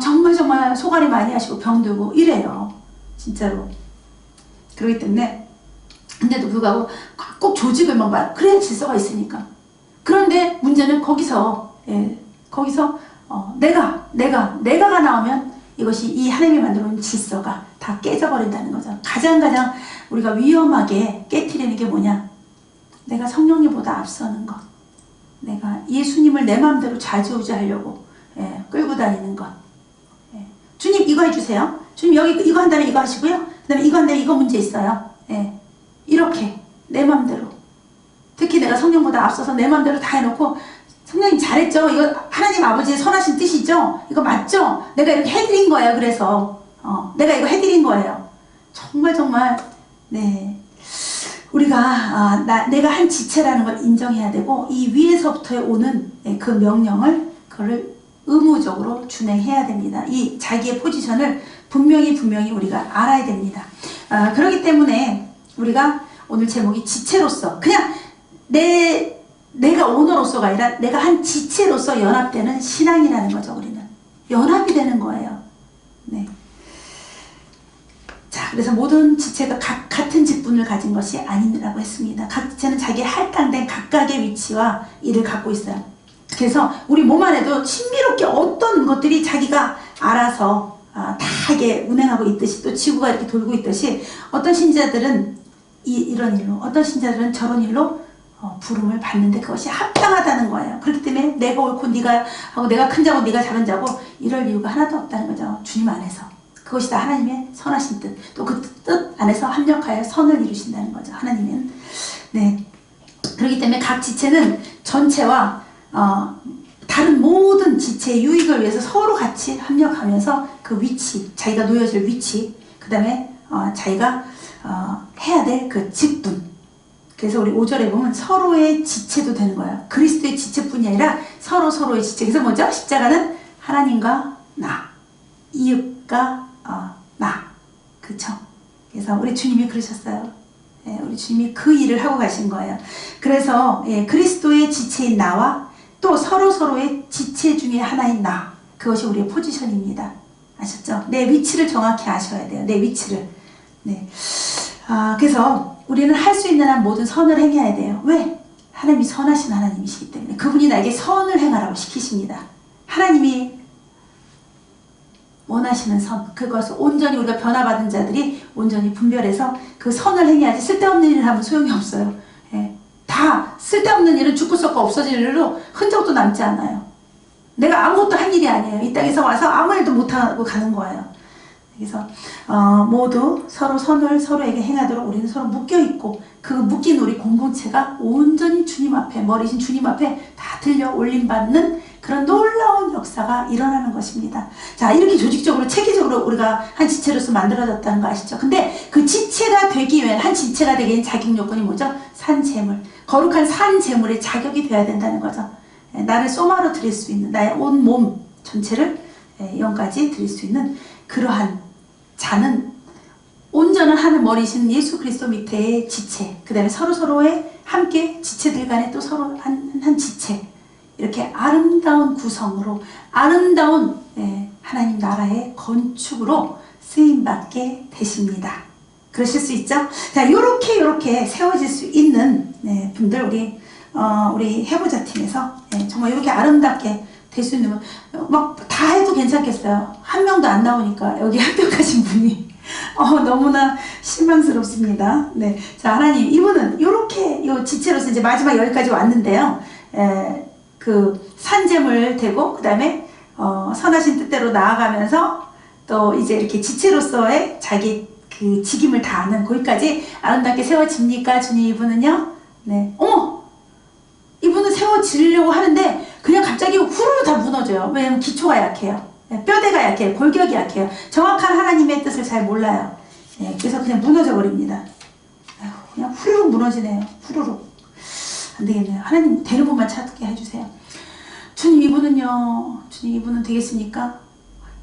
정말 소갈이 많이 하시고 병들고 이래요. 진짜로. 그렇기 때문에 근데도 불구하고 꼭 조직을 막 말, 그래야 질서가 있으니까. 그런데 문제는 거기서 내가가 나오면 이것이 이 하나님이 만들어 놓은 질서가 다 깨져버린다는 거죠. 가장 우리가 위험하게 깨트리는 게 뭐냐? 내가 성령님보다 앞서는 것, 내가 예수님을 내 마음대로 좌지우지 하려고 끌고 다니는 것. 주님 이거 해주세요, 주님 여기 이거 한 다음에 이거 하시고요, 그 다음에 이거 한 다음에 이거 문제 있어요. 이렇게 내 마음대로, 특히 내가 성령보다 앞서서 내 마음대로 다 해놓고, 성령님 잘했죠? 이거 하나님 아버지의 선하신 뜻이죠? 이거 맞죠? 내가 이렇게 해드린 거예요. 그래서 내가 이거 해드린 거예요. 정말 네, 우리가 내가 한 지체라는 걸 인정해야 되고, 이 위에서부터 오는 그 명령을 그거를 의무적으로 준행해야 됩니다. 이 자기의 포지션을 분명히 우리가 알아야 됩니다. 그렇기 때문에 우리가 오늘 제목이 지체로서, 그냥 내가 오너로서가 아니라 내가 한 지체로서 연합되는 신앙이라는 거죠. 우리는 연합이 되는 거예요. 네. 자, 그래서 모든 지체가 같은 직분을 가진 것이 아니라고 했습니다. 각 지체는 자기의 할당된 각각의 위치와 일을 갖고 있어요. 그래서 우리 몸 안에도 신비롭게 어떤 것들이 자기가 알아서 다 이게 운행하고 있듯이, 또 지구가 이렇게 돌고 있듯이, 어떤 신자들은 이런 일로, 어떤 신자들은 저런 일로 부름을 받는데 그것이 합당하다는 거예요. 그렇기 때문에 내가 옳고 네가 하고, 내가 큰 자고 네가 작은 자고 이럴 이유가 하나도 없다는 거죠. 주님 안에서 그것이 다 하나님의 선하신 뜻, 또 그 뜻 안에서 합력하여 선을 이루신다는 거죠. 하나님은. 네. 그렇기 때문에 각 지체는 전체와 다른 모든 지체의 유익을 위해서 서로 같이 합력하면서 그 위치, 자기가 놓여질 위치, 그 다음에 자기가 해야 될 그 직분. 그래서 우리 5절에 보면 서로의 지체도 되는 거예요. 그리스도의 지체뿐이 아니라 서로의 지체. 그래서 뭐죠? 십자가는 하나님과 나, 이웃과 나. 그쵸? 그래서 우리 주님이 그러셨어요. 우리 주님이 그 일을 하고 가신 거예요. 그래서 그리스도의 지체인 나와 또 서로의 지체 중에 하나인 나, 그것이 우리의 포지션입니다. 아셨죠? 내 위치를 정확히 아셔야 돼요. 내 위치를. 네. 그래서 우리는 할 수 있는 한 모든 선을 행해야 돼요. 왜? 하나님이 선하신 하나님이시기 때문에. 그분이 나에게 선을 행하라고 시키십니다. 하나님이 원하시는 선, 그것을 온전히 우리가 변화받은 자들이 온전히 분별해서 그 선을 행해야지. 쓸데없는 일을 하면 소용이 없어요. 다 쓸데없는 일은 죽고 썩고 없어질 일로 흔적도 남지 않아요. 내가 아무것도 한 일이 아니에요. 이 땅에서 와서 아무 일도 못하고 가는 거예요. 그래서 모두 서로 선을 서로에게 행하도록 우리는 서로 묶여있고, 그 묶인 우리 공동체가 온전히 주님 앞에, 머리신 주님 앞에 다 들려 올림받는 그런 놀라운 역사가 일어나는 것입니다. 자, 이렇게 조직적으로 체계적으로 우리가 한 지체로서 만들어졌다는 거 아시죠? 근데 그 지체가 되기 위해 한 지체가 되기 위한 자격 요건이 뭐죠? 산재물, 거룩한 산재물의 자격이 돼야 된다는 거죠. 나를 소마로 드릴 수 있는, 나의 온 몸 전체를 영까지 드릴 수 있는 그러한 자는 온전한 하늘 머리신 예수 그리스도 밑에 지체, 그 다음에 서로서로의 함께 지체들 간에 또 서로 한 지체, 이렇게 아름다운 구성으로 아름다운 하나님 나라의 건축으로 쓰임받게 되십니다. 그러실 수 있죠? 자, 요렇게 세워질 수 있는 분들 우리 해보자 팀에서 정말 이렇게 아름답게 될 수 있는 막 다 해도 괜찮겠어요. 한 명도 안 나오니까 여기 합격하신 분이 너무나 실망스럽습니다. 네, 자, 하나님, 이분은 요렇게 요 지체로서 이제 마지막 여기까지 왔는데요. 그 산재물 되고 그 다음에 선하신 뜻대로 나아가면서 또 이제 이렇게 지체로서의 자기 그 직임을 다하는 거기까지 아름답게 세워집니까? 주님, 이분은요? 네, 어머! 이분은 세워지려고 하는데 그냥 갑자기 후루루 다 무너져요. 왜냐면 기초가 약해요. 뼈대가 약해요. 골격이 약해요. 정확한 하나님의 뜻을 잘 몰라요. 그래서 그냥 무너져 버립니다. 그냥 후루룩 무너지네요. 후루룩. 안 되겠네요. 하나님 되는 분만 찾게 해주세요. 주님, 이분은 되겠습니까?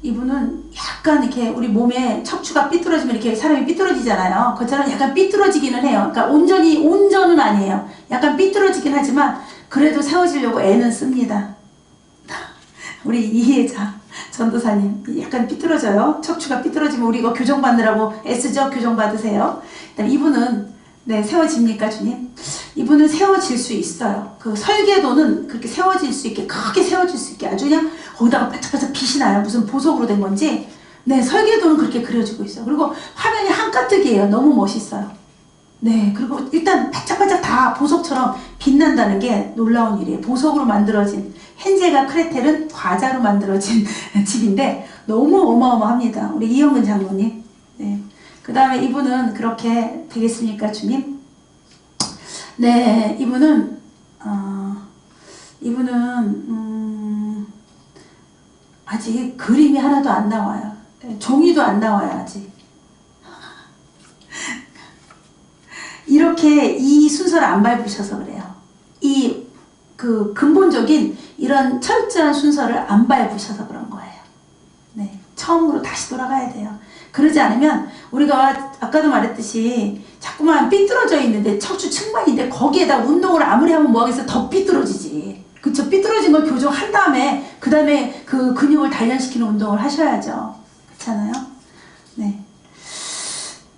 이분은 약간 이렇게 우리 몸에 척추가 삐뚤어지면 이렇게 사람이 삐뚤어지잖아요. 그처럼 약간 삐뚤어지기는 해요. 그러니까 온전은 아니에요. 약간 삐뚤어지긴 하지만 그래도 세워지려고 애는 씁니다. 우리 이혜자 전도사님 약간 삐뚤어져요. 척추가 삐뚤어지면 우리 이거 교정받느라고 애쓰죠. 교정받으세요. 이분은 세워집니까, 주님? 이분은 세워질 수 있어요. 그 설계도는 그렇게 세워질 수 있게, 크게 세워질 수 있게 아주 그냥 거기다가 바짝바짝 빛이 나요. 무슨 보석으로 된 건지. 설계도는 그렇게 그려지고 있어요. 그리고 화면이 한가득이에요. 너무 멋있어요. 그리고 일단 바짝바짝 다 보석처럼 빛난다는 게 놀라운 일이에요. 보석으로 만들어진, 헨젤과 크레텔은 과자로 만들어진 집인데 너무 어마어마합니다. 우리 이영근 장로님. 그 다음에 이분은 그렇게 되겠습니까, 주님? 이분은 아직 그림이 하나도 안 나와요. 종이도 안 나와요, 아직. 이렇게 이 순서를 안 밟으셔서 그래요. 그 근본적인 이런 철저한 순서를 안 밟으셔서 그런 거예요. 처음으로 다시 돌아가야 돼요. 그러지 않으면 우리가 아까도 말했듯이 자꾸만 삐뚤어져 있는데 척추 측만인데 거기에다 운동을 아무리 하면 뭐하겠어, 더 삐뚤어지지. 그쵸? 삐뚤어진 걸 교정한 다음에 그 다음에 그 근육을 단련시키는 운동을 하셔야죠. 그렇잖아요?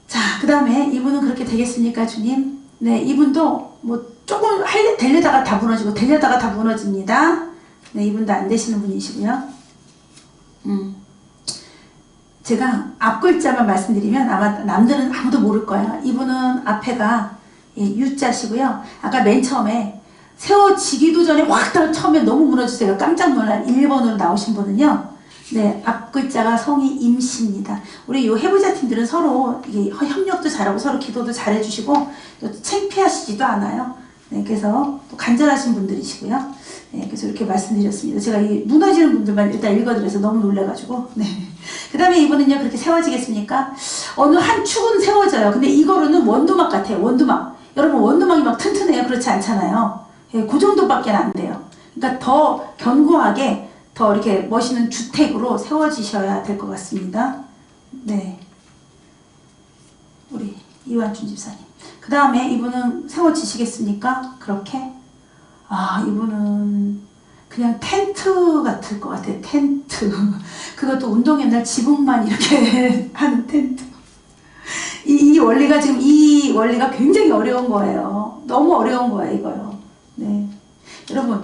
자, 그 다음에 이분은 그렇게 되겠습니까, 주님? 이분도 뭐 조금 되려다가 다 무너지고 되려다가 다 무너집니다. 이분도 안 되시는 분이시고요. 제가 앞 글자만 말씀드리면 아마 남들은 아무도 모를 거예요. 이분은 앞에가 U자시고요. 아까 맨 처음에 세워지기도 전에 확 처음에 너무 무너져서 제가 깜짝 놀란 1번으로 나오신 분은요. 앞 글자가 성이 임씨입니다. 우리 요 해보자 팀들은 서로 이게 협력도 잘하고 서로 기도도 잘해주시고 또 창피하시지도 않아요. 그래서 또 간절하신 분들이시고요. 그래서 이렇게 말씀드렸습니다. 제가 이 무너지는 분들만 일단 읽어드려서 너무 놀래가지고. 그 다음에 이분은요, 그렇게 세워지겠습니까? 어느 한 축은 세워져요. 근데 이거로는 원두막 같아요. 원두막. 여러분, 원두막이 막 튼튼해요. 그렇지 않잖아요. 그 정도밖에 안 돼요. 그러니까 더 견고하게, 더 이렇게 멋있는 주택으로 세워지셔야 될 것 같습니다. 우리 이완준 집사님. 그 다음에 이분은 세워지시겠습니까? 그렇게? 이분은 그냥 텐트 같을 것 같아요. 텐트. 그것도 운동 옛날 지붕만 이렇게 하는 텐트. 이 원리가 지금 이 원리가 굉장히 어려운 거예요. 너무 어려운 거예요, 이거요. 여러분,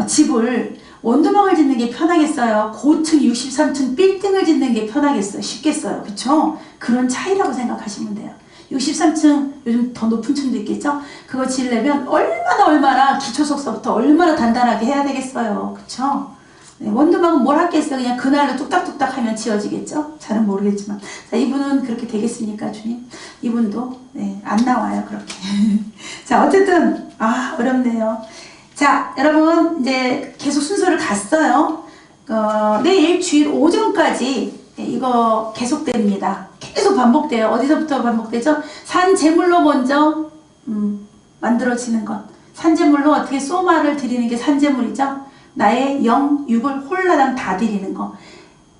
집을 원두막을 짓는 게 편하겠어요? 고층 63층 빌딩을 짓는 게 편하겠어요? 쉽겠어요? 그쵸? 그런 차이라고 생각하시면 돼요. 63층, 요즘 더 높은 층도 있겠죠? 그거 지으려면 얼마나 기초석서부터 얼마나 단단하게 해야 되겠어요. 그쵸? 원두막은 뭘 하겠어요? 그냥 그날로 뚝딱뚝딱 하면 지어지겠죠? 잘은 모르겠지만. 자, 이분은 그렇게 되겠습니까, 주님? 이분도, 안 나와요, 그렇게. 자, 어쨌든, 어렵네요. 자, 여러분 이제 계속 순서를 갔어요. 내일 주일 오전까지 이거 계속됩니다. 계속 반복돼요. 어디서부터 반복되죠? 산제물로 먼저 만들어지는 것. 산제물로 어떻게 소마를 드리는 게 산제물이죠. 나의 영, 육을 홀라당 다 드리는 거.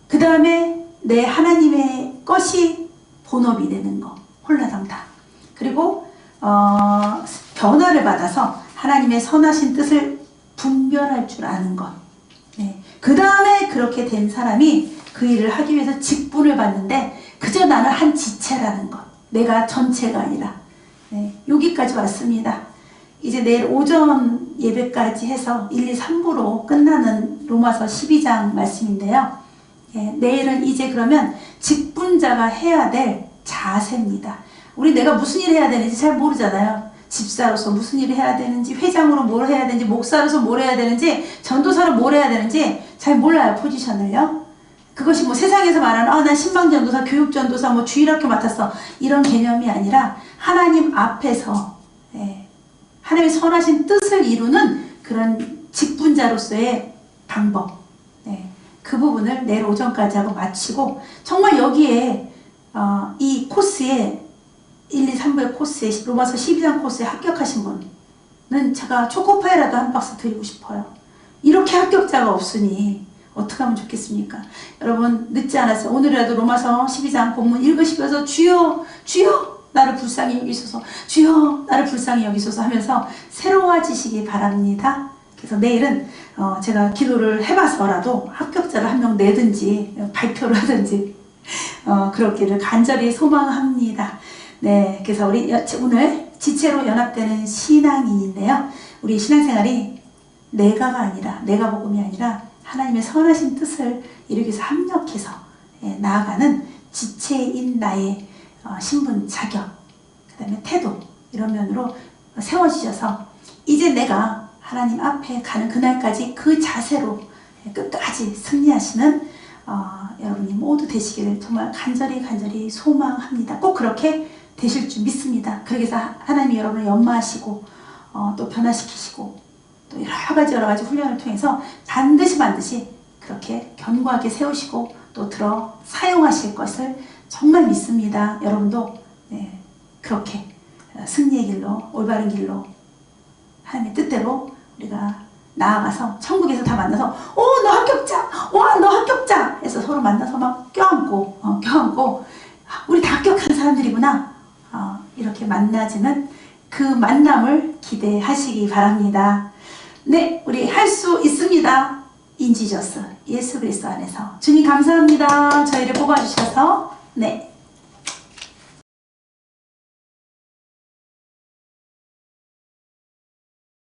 그 다음에 내 하나님의 것이 본업이 되는 거. 홀라당 다. 그리고 변화를 받아서 하나님의 선하신 뜻을 분별할 줄 아는 것. 네. 그 다음에 그렇게 된 사람이 그 일을 하기 위해서 직분을 받는데 그저 나는 한 지체라는 것. 내가 전체가 아니라. 네. 여기까지 왔습니다. 이제 내일 오전 예배까지 해서 1, 2, 3부로 끝나는 로마서 12장 말씀인데요. 네. 내일은 이제 그러면 직분자가 해야 될 자세입니다. 우리 내가 무슨 일을 해야 되는지 잘 모르잖아요. 집사로서 무슨 일을 해야 되는지, 회장으로 뭘 해야 되는지, 목사로서 뭘 해야 되는지, 전도사로 뭘 해야 되는지 잘 몰라요. 포지션을요. 그것이 뭐 세상에서 말하는 난 신방전도사, 교육전도사, 뭐 주일학교 맡았어 이런 개념이 아니라 하나님 앞에서 하나님의 선하신 뜻을 이루는 그런 직분자로서의 방법, 그 부분을 내일 오전까지 하고 마치고 정말 여기에 이 코스에 1, 2, 3부의 코스에 로마서 12장 코스에 합격하신 분은 제가 초코파이라도 한 박스 드리고 싶어요. 이렇게 합격자가 없으니 어떻게 하면 좋겠습니까? 여러분 늦지 않았어요. 오늘이라도 로마서 12장 본문 읽으시면서 주여 주여 나를 불쌍히 여기소서, 주여 나를 불쌍히 여기소서 하면서 새로워지시기 바랍니다. 그래서 내일은 제가 기도를 해봐서라도 합격자를 한 명 내든지 발표를 하든지 그렇기를 간절히 소망합니다. 네, 그래서 우리 오늘 지체로 연합되는 신앙인인데요. 우리 신앙생활이 내가가 아니라, 내가 복음이 아니라 하나님의 선하신 뜻을 이루기 위해서 합력해서 나아가는 지체인 나의 신분, 자격, 그 다음에 태도 이런 면으로 세워지셔서 이제 내가 하나님 앞에 가는 그날까지 그 자세로 끝까지 승리하시는 여러분이 모두 되시기를 정말 간절히 소망합니다. 꼭 그렇게 되실 줄 믿습니다. 그러기 위해서 하나님이 여러분을 연마하시고 또 변화시키시고 또 여러 가지 훈련을 통해서 반드시 그렇게 견고하게 세우시고 또 들어 사용하실 것을 정말 믿습니다. 여러분도 그렇게 승리의 길로, 올바른 길로 하나님의 뜻대로 우리가 나아가서 천국에서 다 만나서 너 합격자! 와 너 합격자! 해서 서로 만나서 막 껴안고 우리 다 합격한 사람들이구나 이렇게 만나지는 그 만남을 기대하시기 바랍니다. 네, 우리 할 수 있습니다. 인지저스 예수 그리스도 안에서 주님 감사합니다. 저희를 뽑아주셔서 네.